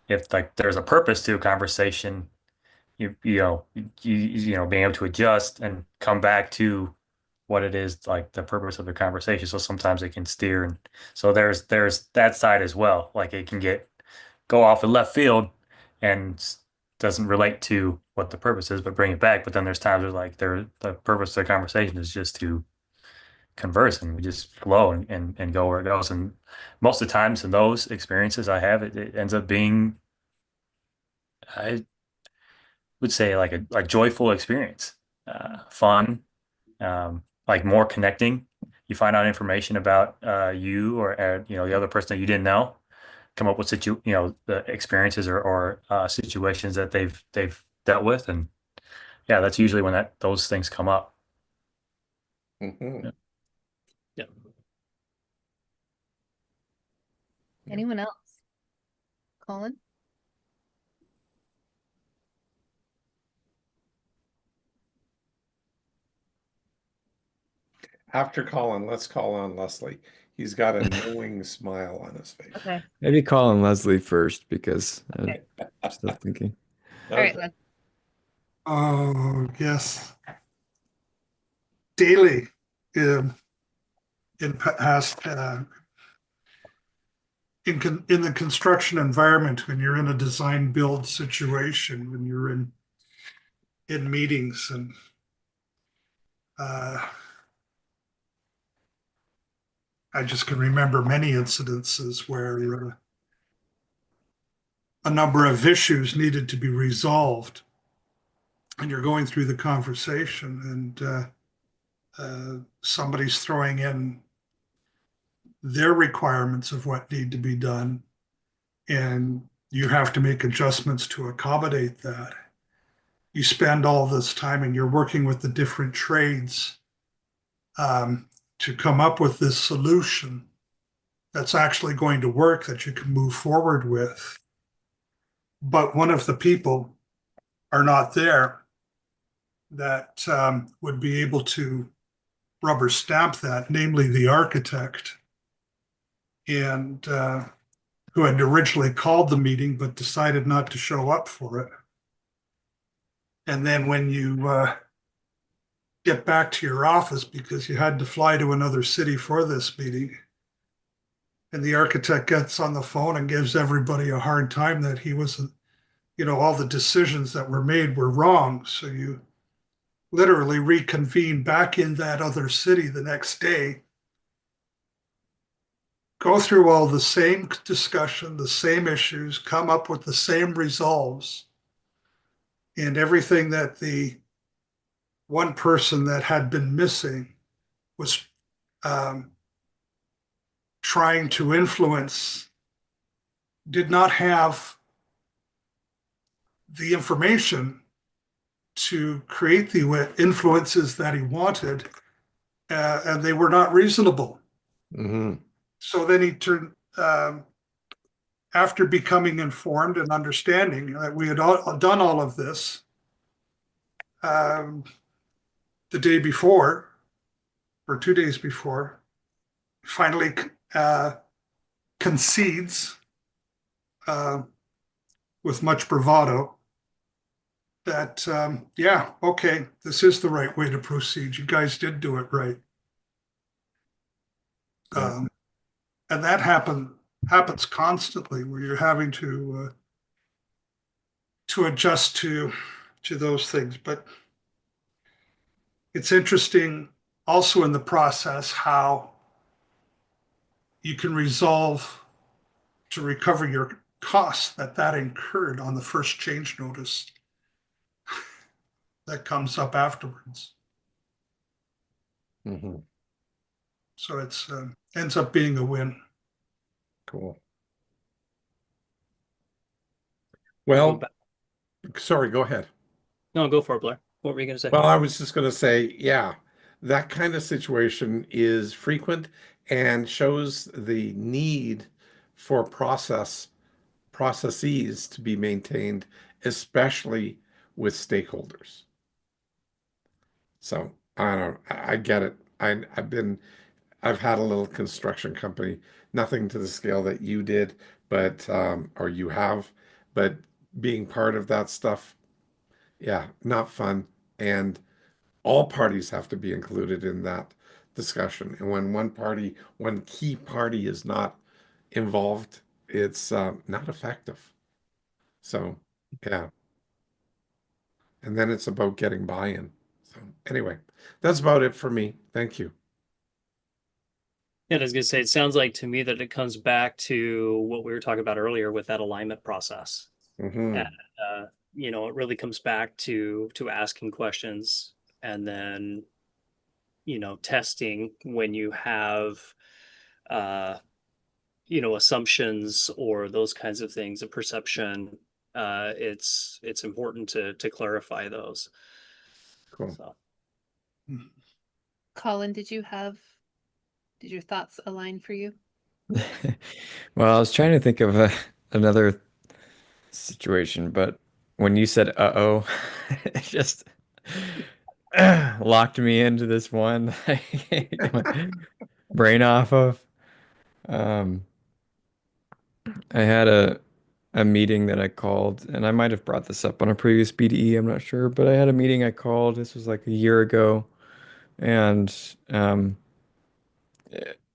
if like there's a purpose to a conversation, you know being able to adjust and come back to what it is like the purpose of the conversation. So sometimes it can steer, and so there's that side as well. Like it can go off in left field and doesn't relate to what the purpose is, but bring it back. But then there's times where like the purpose of the conversation is just to converse and we just flow and go where it goes. And most of the times in those experiences I have, it ends up being, I would say like a joyful experience, fun, like more connecting. You find out information about you or the other person that you didn't know. Come up with the experiences or situations that they've dealt with, and yeah, that's usually when those things come up. Mhm. Yeah. Anyone else? Colin? After Colin, let's call on Leslie. He's got a knowing smile on his face. Okay. Maybe calling Leslie first because Okay. I'm still thinking. All right. Let's. Oh, yes. Daily in past in the construction environment, when you're in a design build situation, when you're in meetings, and I just can remember many incidences where a number of issues needed to be resolved, and you're going through the conversation, and somebody's throwing in their requirements of what need to be done, and you have to make adjustments to accommodate that. You spend all this time and you're working with the different trades to come up with this solution that's actually going to work, that you can move forward with. But one of the people are not there that would be able to rubber stamp that, namely the architect, and who had originally called the meeting but decided not to show up for it. And then when you get back to your office because you had to fly to another city for this meeting, and the architect gets on the phone and gives everybody a hard time that he wasn't, all the decisions that were made were wrong. So you literally reconvene back in that other city the next day, go through all the same discussion, the same issues, come up with the same resolves, and everything that the one person that had been missing was trying to influence did not have the information to create the influences that he wanted, and they were not reasonable. Mhm. So then he turned, after becoming informed and understanding that we had done all of this, the day before or 2 days before, finally concedes with much bravado that, yeah, okay, this is the right way to proceed. You guys did do it right. Yeah. And that happens constantly, where you're having to adjust to those things. But it's interesting also in the process how you can resolve to recover your costs that incurred on the first change notice that comes up afterwards. Mm-hmm. So it's ends up being a win. Cool. Go Well, back. sorry, go ahead. No, go for it, Blair. What were you going to say? Well, I was just going to say, yeah, that kind of situation is frequent and shows the need for processes to be maintained, especially with stakeholders. So I don't, I get it. I've had a little construction company, nothing to the scale that you did, but or you have, but being part of that stuff, yeah, not fun. And all parties have to be included in that discussion. And when one key party is not involved, it's not effective. So, yeah. And then it's about getting buy-in. So, anyway, that's about it for me. Thank you. Yeah, I was going to say, it sounds like to me that it comes back to what we were talking about earlier with that alignment process. Hmm. And, it really comes back to asking questions and then, testing when you have, uh, assumptions or those kinds of things, a perception. It's important to clarify those. Cool. So. Colin, did your thoughts align for you? Well, I was trying to think of another situation, but when you said "uh-oh," it just locked me into this one I can't get my brain off of. Um, I had a meeting that I called, and I might have brought this up on a previous BDE, I'm not sure, but I had a meeting I called. This was like a year ago, and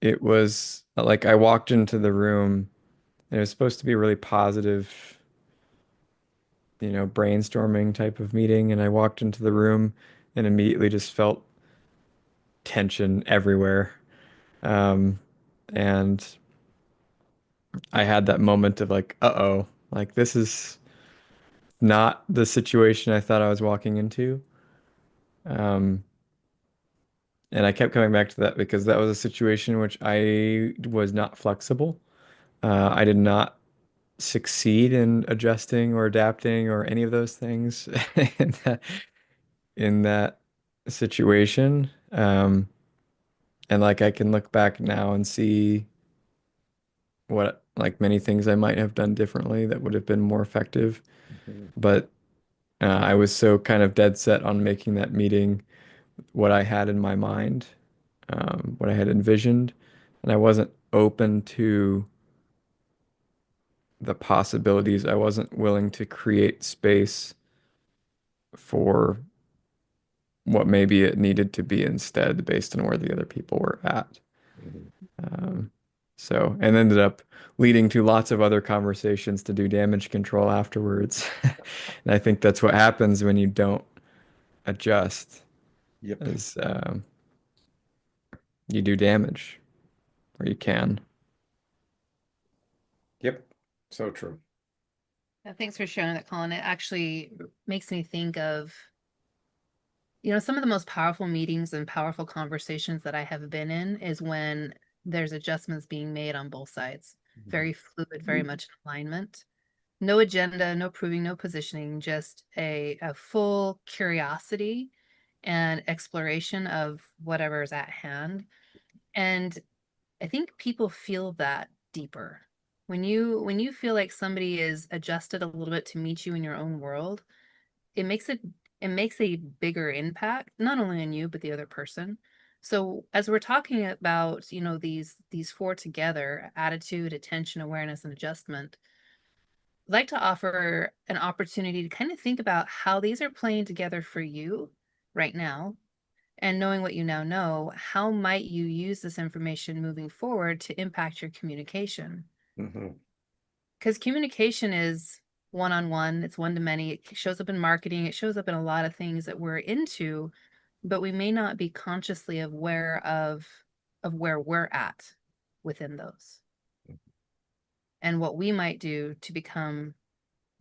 it was like I walked into the room, and it was supposed to be a really positive, brainstorming type of meeting, and I walked into the room and immediately just felt tension everywhere. And I had that moment of like, uh-oh, like this is not the situation I thought I was walking into. Um, and I kept coming back to that because that was a situation in which I was not flexible. I did not succeed in adjusting or adapting or any of those things in that situation. And like I can look back now and see what like many things I might have done differently that would have been more effective. Mhm. But I was so kind of dead set on making that meeting what I had in my mind, what I had envisioned, and I wasn't open to the possibilities. I wasn't willing to create space for what maybe it needed to be instead based on where the other people were at. Mhm. Um, and ended up leading to lots of other conversations to do damage control afterwards. And I think that's what happens when you don't adjust, Yep. is you do damage, or you can. Yep. So true. Thanks for sharing that, Colin. It actually makes me think of, some of the most powerful meetings and powerful conversations that I have been in is when there's adjustments being made on both sides. Very fluid, very much in alignment. No agenda, no proving, no positioning, just a full curiosity and exploration of whatever is at hand. And I think people feel that deeper. When you feel like somebody is adjusted a little bit to meet you in your own world, it makes it it makes a bigger impact, not only on you, but the other person. So as we're talking about, you know, these four together, attitude, attention, awareness, and adjustment, I'd like to offer an opportunity to kind of think about how these are playing together for you right now. And knowing what you now know, how might you use this information moving forward to impact your communication? Because communication is one-on-one, it's one-to-many, it shows up in marketing, it shows up in a lot of things that we're into, but we may not be consciously aware of where we're at within those. And what we might do to become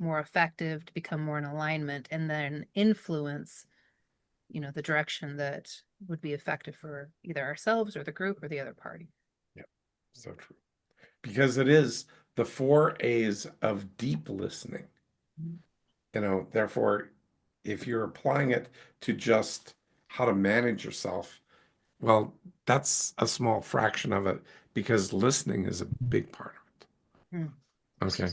more effective, to become more in alignment, and then influence, you know, the direction that would be effective for either ourselves or the group or the other party. Yeah, so true. Because it is the 4 A's of deep listening. You know, therefore, if you're applying it to just how to manage yourself, well, that's a small fraction of it, because listening is a big part of it. Okay.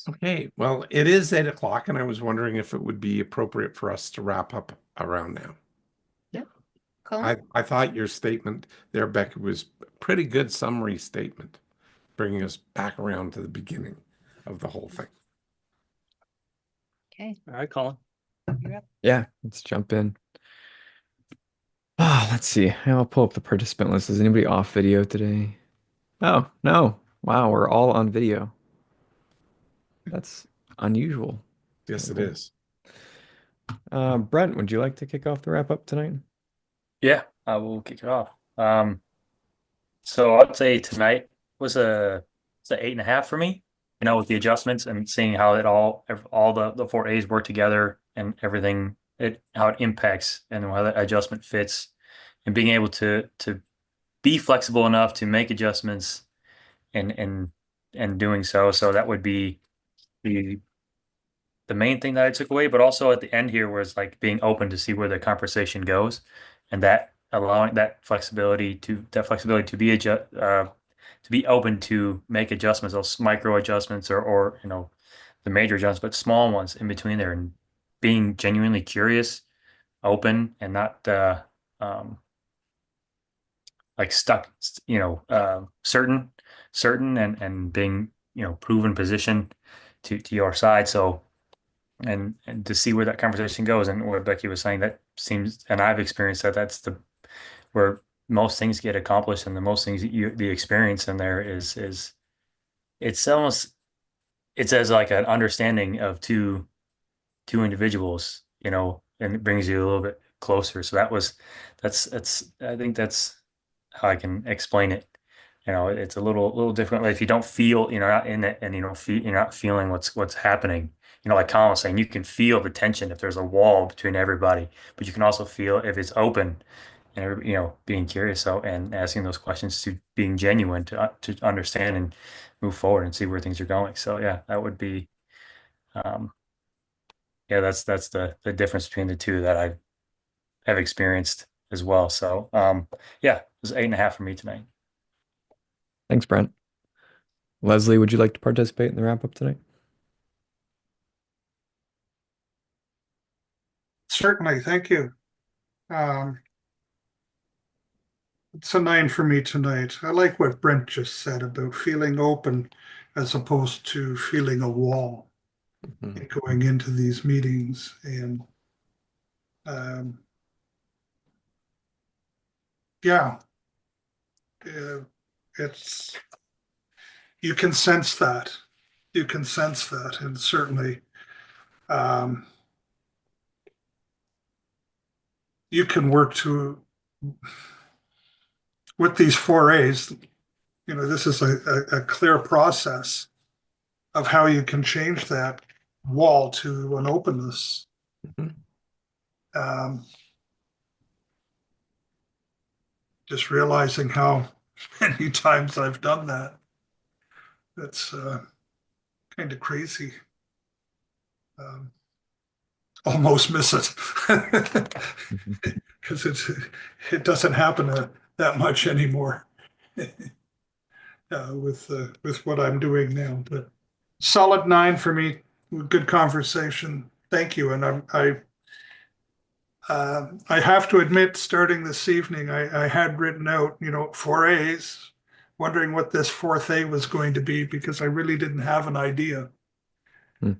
Okay, well, it is 8 o'clock, and I was wondering if it would be appropriate for us to wrap up around now. Yep. Colin? I thought your statement there, Becky, was a pretty good summary statement, bringing us back around to the beginning of the whole thing. Okay. All right, Colin. Yeah, let's jump in. Let's see. I'll pull up the participant list. Is anybody off video today? Oh, no. Wow, we're all on video. That's unusual. Yes, it is. Brent, would you like to kick off the wrap up tonight? Yeah, I will kick it off. So I'd say tonight was it's a 8.5 for me, you know, with the adjustments and seeing how it all the 4 A's work together and everything, how it impacts and how that adjustment fits, and being able to be flexible enough to make adjustments and doing so. So that would be the main thing that I took away, but also at the end here was like being open to see where the conversation goes, and that allowing that flexibility to be to be open to make adjustments, those micro adjustments or you know, the major adjustments, but small ones in between there, and being genuinely curious, open, and not like stuck, you know, certain and being, you know, proven position to your side. So and to see where that conversation goes, and what Becky was saying, that seems, and I've experienced that that's the where most things get accomplished, and the most things that the experience in there is it's almost, it's as like an understanding of two individuals, you know, and it brings you a little bit closer. So that's I think that's how I can explain it. You know, it's a little different. Like if you don't feel, you know, not in it, and you don't feel, you're not feeling what's happening. You know, like Colin was saying, you can feel the tension if there's a wall between everybody, but you can also feel if it's open, and you know, being curious, so, and asking those questions, to being genuine, to understand and move forward and see where things are going. So yeah, that would be, um, yeah, that's the difference between the two that I have experienced as well. So yeah, it was 8.5 for me tonight. Thanks, Brent. Leslie, would you like to participate in the wrap up tonight? Certainly, thank you. It's a 9 for me tonight. I like what Brent just said about feeling open as opposed to feeling a wall going into these meetings. And yeah, it's, you can sense that. You can sense that, and certainly you can work to with these 4 A's. You know, this is a clear process of how you can change that wall to an openness. Just realizing how many times I've done that. That's kind of crazy. Almost miss it because it doesn't happen that much anymore with what I'm doing now. But solid 9 for me. Good conversation. thank you. And I have to admit, starting this evening, I had written out, 4 A's, wondering what this fourth A was going to be because I really didn't have an idea. Hmm.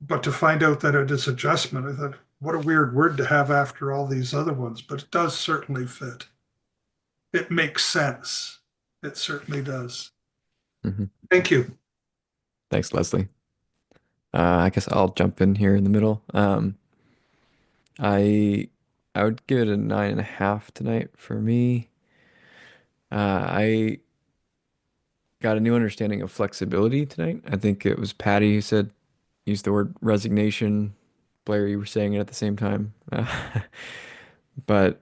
But to find out that it is adjustment, I thought, what a weird word to have after all these other ones, but it does certainly fit. It makes sense. It certainly does. Mm-hmm. Thank you. Thanks, Leslie. I guess I'll jump in here in the middle. I would give it a 9.5 tonight for me. I got a new understanding of flexibility tonight. I think it was Patty who used the word resignation. Blair, you were saying it at the same time. But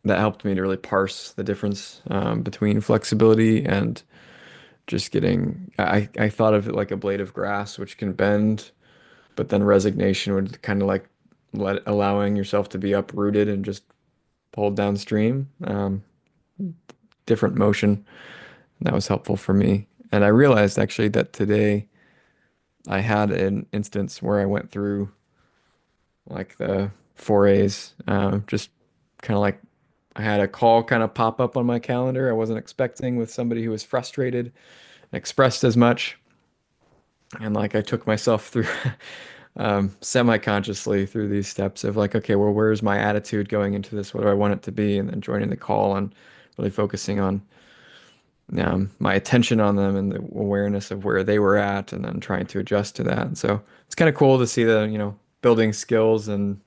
that helped me to really parse the difference between flexibility and just getting, I thought of it like a blade of grass, which can bend, but then resignation would kind of like allowing yourself to be uprooted and just pulled downstream. Different motion. That was helpful for me. And I realized actually that today I had an instance where I went through like the 4As, just kind of like I had a call kind of pop up on my calendar I wasn't expecting with somebody who was frustrated, expressed as much. And like I took myself through semi-consciously through these steps of like, okay, well, where's my attitude going into this? What do I want it to be? And then joining the call and really focusing on my attention on them and the awareness of where they were at and then trying to adjust to that. And so it's kind of cool to see the, building skills, and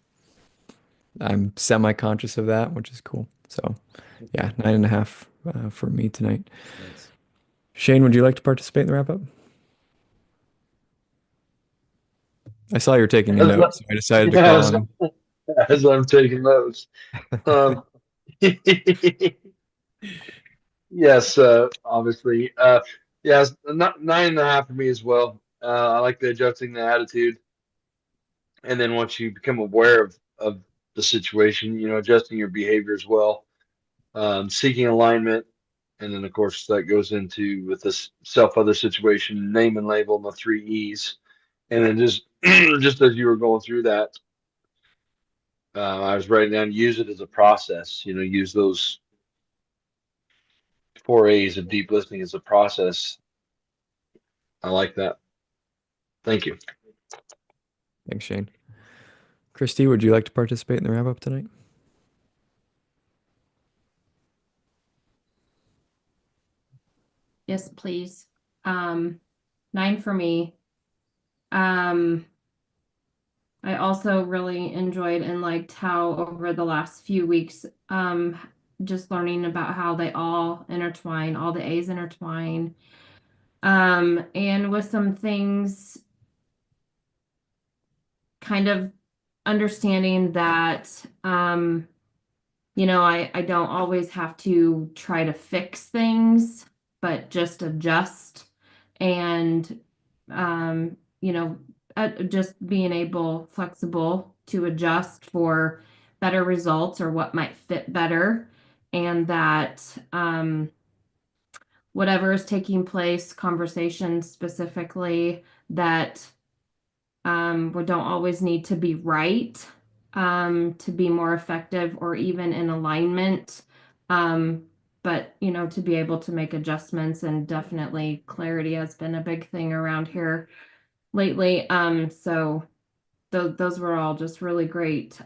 I'm semi-conscious of that, which is cool. So yeah, 9.5 for me tonight. Thanks. Shane, would you like to participate in the wrap up? I saw you were taking a note, so I decided to call on you. As I'm taking notes. Yes, obviously. Yes, 9.5 for me as well. I like the adjusting the attitude. And then once you become aware of the situation, adjusting your behavior as well, seeking alignment. And then, of course, that goes into with this self-other situation, name and label, and the 3 E's. And then just as you were going through that, I was writing down, use it as a process, use those 4 A's of deep listening as a process. I like that. Thank you. Thanks, Shane. Christy, would you like to participate in the wrap up tonight? Yes, please. 9 for me. I also really enjoyed and liked how over the last few weeks, just learning about how they all intertwine, all the A's intertwine. And with some things kind of understanding that, I don't always have to try to fix things, but just adjust and, just being flexible to adjust for better results or what might fit better. And that, whatever is taking place, conversations specifically, that we don't always need to be right to be more effective or even in alignment. But to be able to make adjustments, and definitely clarity has been a big thing around here lately. So those were all just really great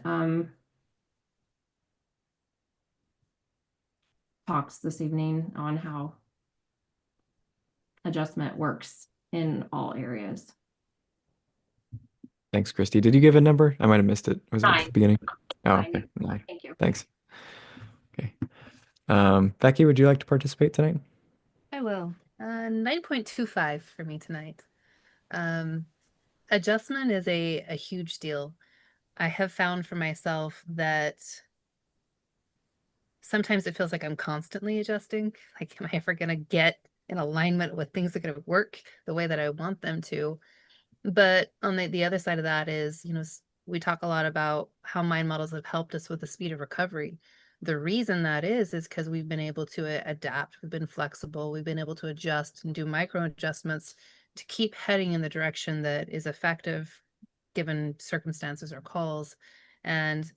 talks this evening on how adjustment works in all areas. Thanks, Christy. Did you give a number? I might have missed it. Was it at 9. the beginning? Oh, 9. okay. 9. Thank you. Thanks. Okay. Becky, would you like to participate tonight? I will. 9.25 for me tonight. Adjustment is a huge deal. I have found for myself that sometimes it feels like I'm constantly adjusting. Like, am I ever going to get in alignment with things that are going to work the way that I want them to? But on the other side of that is, we talk a lot about how mind models have helped us with the speed of recovery. The reason that is because we've been able to adapt, we've been flexible, we've been able to adjust and do micro adjustments to keep heading in the direction that is effective given circumstances or calls. And,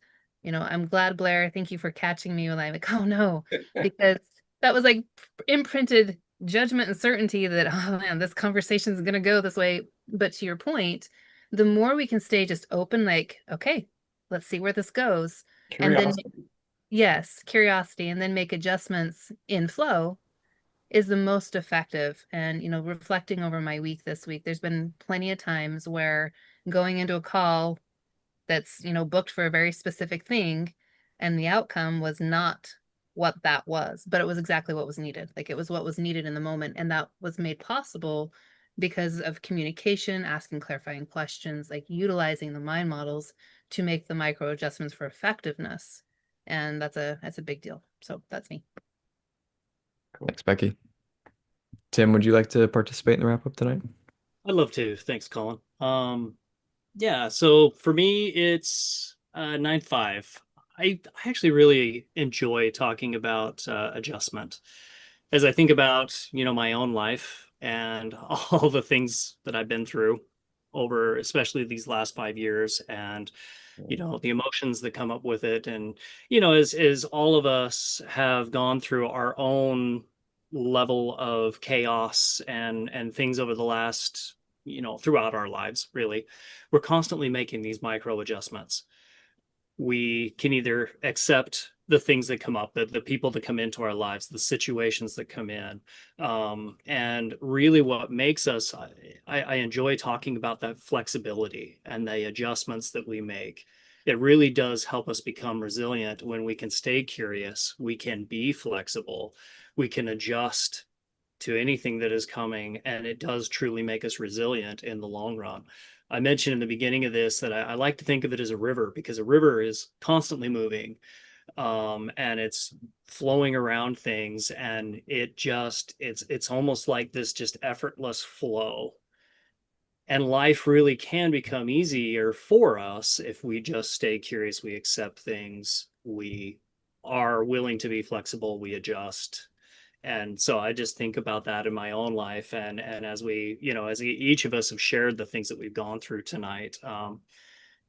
I'm glad, Blair, thank you for catching me when I'm like, oh no, because that was like imprinted judgment and certainty that, oh man, this conversation is going to go this way. But to your point, the more we can stay just open, like, okay, let's see where this goes. And then, yes, curiosity, and then make adjustments in flow is the most effective. And, reflecting over my week this week, there's been plenty of times where going into a call that's, booked for a very specific thing, and the outcome was not what that was, but it was exactly what was needed. Like, it was what was needed in the moment. And that was made possible because of communication, asking clarifying questions, like utilizing the mind models to make the micro adjustments for effectiveness. And that's a big deal. So that's me. Thanks, Becky. Tim, would you like to participate in the wrap up tonight? I'd love to. Thanks, Colin. Yeah, so for me, it's 9-5. I actually really enjoy talking about adjustment. As I think about, my own life and all the things that I've been through over, especially these last 5 years, and the emotions that come up with it. And, as all of us have gone through our own level of chaos and things over the last, throughout our lives, really, we're constantly making these micro adjustments. We can either accept the things that come up, the people that come into our lives, the situations that come in. And really what makes us, I enjoy talking about that flexibility and the adjustments that we make. It really does help us become resilient when we can stay curious, we can be flexible, we can adjust to anything that is coming, and it does truly make us resilient in the long run. I mentioned in the beginning of this that I like to think of it as a river, because a river is constantly moving, and it's flowing around things, and it's almost like this just effortless flow. And life really can become easier for us if we just stay curious, we accept things, we are willing to be flexible, we adjust. And so I just think about that in my own life. And as we, as each of us have shared the things that we've gone through tonight,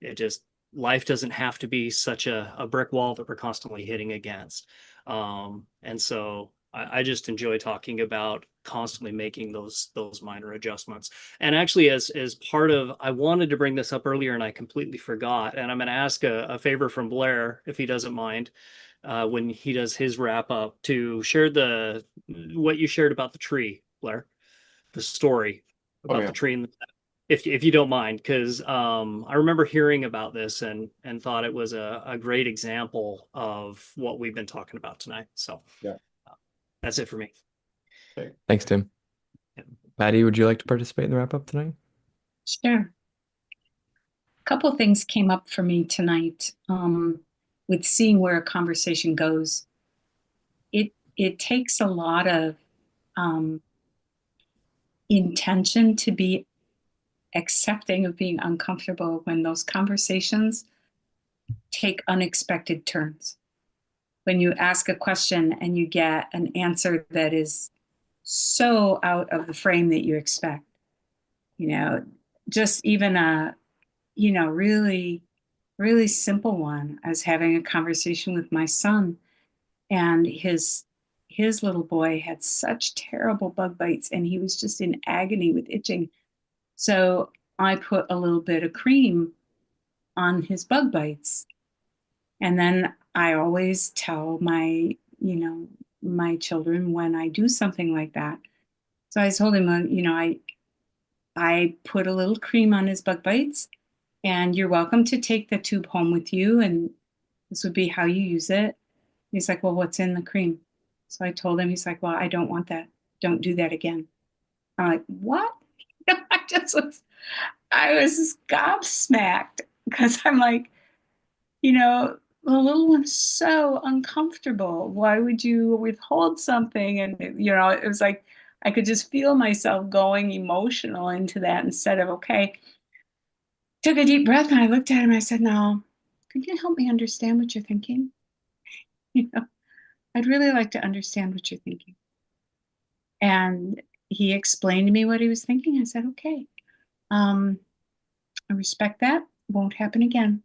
it just, life doesn't have to be such a brick wall that we're constantly hitting against. And so I just enjoy talking about constantly making those minor adjustments. And actually, as part of, I wanted to bring this up earlier and I completely forgot. And I'm going to ask a favor from Blair, if he doesn't mind, when he does his wrap up, to share what you shared about the tree, Blair, the story about the tree, and if you don't mind, because I remember hearing about this and thought it was a great example of what we've been talking about tonight. So yeah, that's it for me. Okay. Thanks, Tim. Yeah. Maddie, would you like to participate in the wrap up tonight? Sure. A couple things came up for me tonight with seeing where a conversation goes. It takes a lot of intention to be accepting of being uncomfortable when those conversations take unexpected turns. When you ask a question and you get an answer that is so out of the frame that you expect, just even a, really, really simple one. I was having a conversation with my son, and his little boy had such terrible bug bites, and he was just in agony with itching. So I put a little bit of cream on his bug bites. And then I always tell my children when I do something like that. So I told him, I put a little cream on his bug bites, and you're welcome to take the tube home with you, and this would be how you use it. He's like, well, what's in the cream? So I told him, he's like, well, I don't want that. Don't do that again. I'm like, what? I was gobsmacked, because I'm like, the little one's so uncomfortable. Why would you withhold something? And, it was like, I could just feel myself going emotional into that instead of, okay. Took a deep breath and I looked at him and I said, no, could you help me understand what you're thinking? I'd really like to understand what you're thinking. And he explained to me what he was thinking. I said, okay, I respect that. Won't happen again.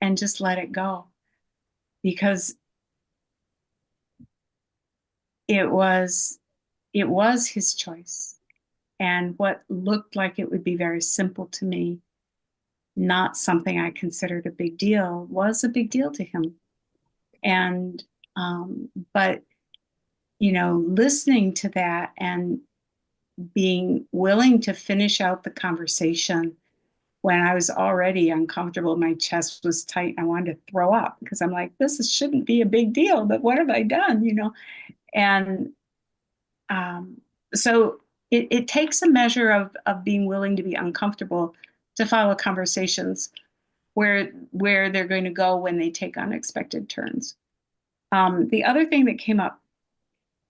And just let it go. Because it was his choice. And what looked like it would be very simple to me, not something I considered a big deal, was a big deal to him. And but listening to that and being willing to finish out the conversation when I was already uncomfortable, my chest was tight, and I wanted to throw up because I'm like, shouldn't be a big deal, but what have I done? And so it takes a measure of being willing to be uncomfortable to follow conversations where they're going to go when they take unexpected turns. The other thing that came up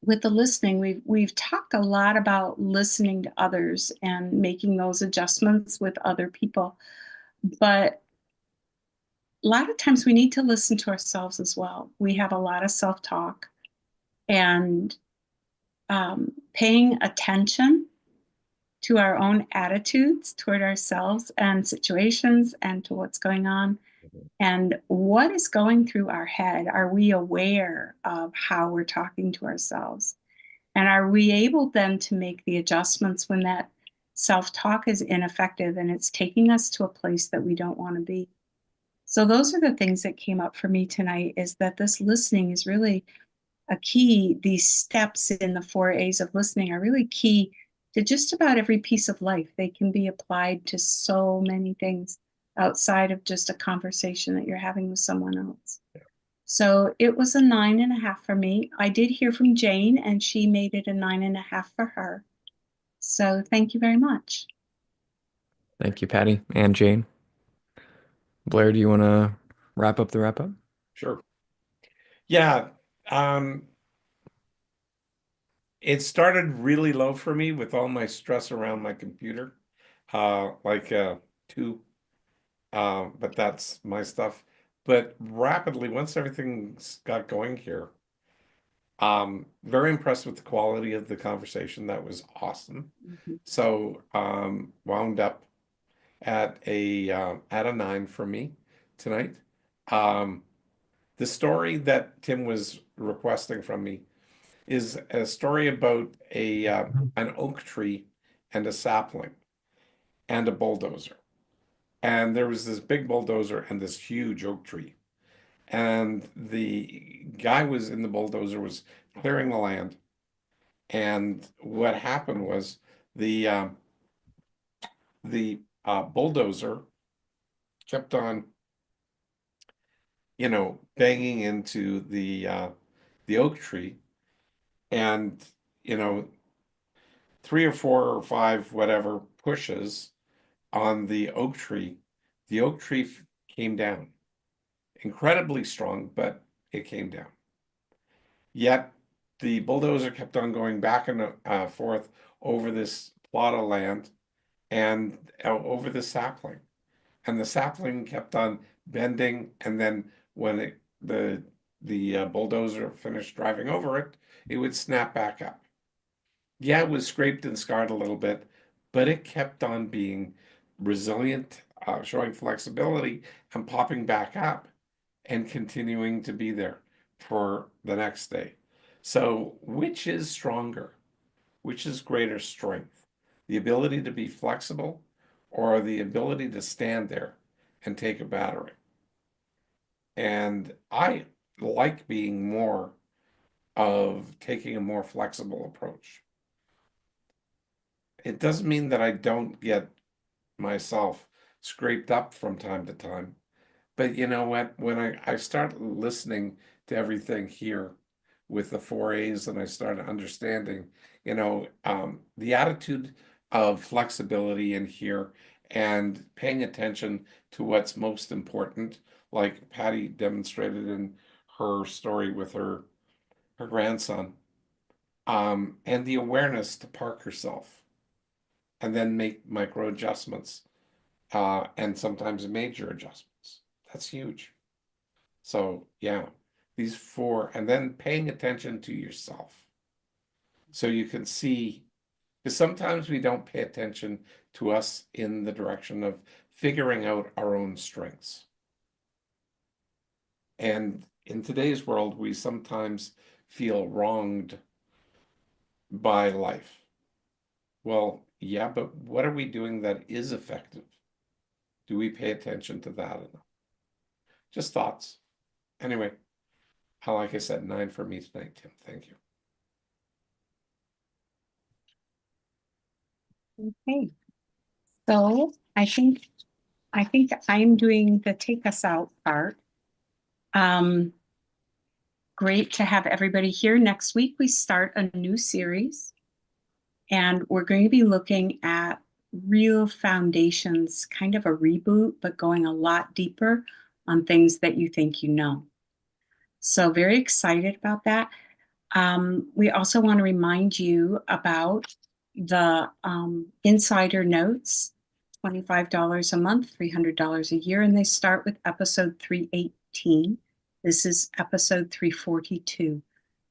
with the listening, we've talked a lot about listening to others and making those adjustments with other people, but a lot of times we need to listen to ourselves as well. We have a lot of self-talk, and paying attention to our own attitudes toward ourselves and situations and to what's going on and what is going through our head. Are we aware of how we're talking to ourselves? And are we able then to make the adjustments when that self-talk is ineffective and it's taking us to a place that we don't want to be? So those are the things that came up for me tonight, is that this listening is really a key. These steps in the 4 A's of listening are really key to just about every piece of life. They can be applied to so many things outside of just a conversation that you're having with someone else. So it was a 9.5 for me. I did hear from Jane, and she made it a 9.5 for her. So thank you very much. Thank you, Patty and Jane. Blair, do you want to wrap up the wrap up? Sure. Yeah. It started really low for me with all my stress around my computer, like 2, but that's my stuff. But rapidly, once everything's got going here, very impressed with the quality of the conversation. That was awesome. So wound up at a 9 for me tonight. The story that Tim was requesting from me is a story about an oak tree and a sapling and a bulldozer. And there was this big bulldozer and this huge oak tree. And the guy was in the bulldozer was clearing the land. And what happened was the bulldozer kept on, banging into the oak tree, and 3 or 4 or 5 whatever pushes on the oak tree came down. Incredibly strong, but it came down. Yet the bulldozer kept on going back and forth over this plot of land and over the sapling. And the sapling kept on bending, and then when the bulldozer finished driving over it, it would snap back up. Yeah, it was scraped and scarred a little bit, but it kept on being resilient, showing flexibility and popping back up and continuing to be there for the next day. So which is stronger? Which is greater strength? The ability to be flexible or the ability to stand there and take a battering? And I like being more of taking a more flexible approach. It doesn't mean that I don't get myself scraped up from time to time. But you know what? When I start listening to everything here with the 4 A's and I start understanding, the attitude of flexibility in here and paying attention to what's most important, like Patty demonstrated in her story with her grandson, and the awareness to park herself and then make micro adjustments, and sometimes major adjustments. That's huge. So yeah, these 4, and then paying attention to yourself. So you can see Because sometimes we don't pay attention to us in the direction of figuring out our own strengths. And in today's world, we sometimes feel wronged by life. Well, yeah, but what are we doing that is effective? Do we pay attention to that enough? Just thoughts. Anyway, like I said, 9 for me tonight, Tim. Thank you. Okay. So I think I'm doing the take us out part. Great to have everybody here. Next week, we start a new series, and we're going to be looking at real foundations, kind of a reboot, but going a lot deeper on things that you think you know. So very excited about that. We also want to remind you about the insider notes, $25 a month, $300 a year, and they start with episode 318. This is episode 342.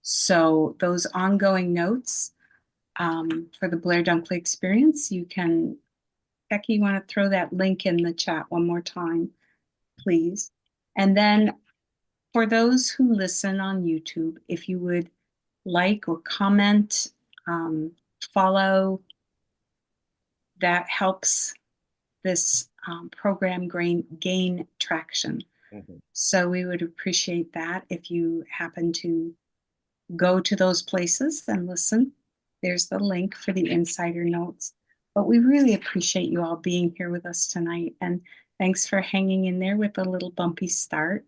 So those ongoing notes for the Blair Dunkley experience, you can, Becky, you want to throw that link in the chat one more time, please? And then for those who listen on YouTube, if you would like or comment, follow, that helps this program gain traction. So we would appreciate that if you happen to go to those places and listen. There's the link for the insider notes. But we really appreciate you all being here with us tonight. And thanks for hanging in there with a little bumpy start.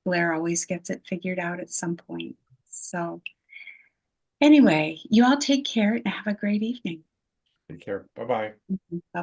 Blair always gets it figured out at some point. So anyway, you all take care and have a great evening. Take care. Bye-bye. Bye.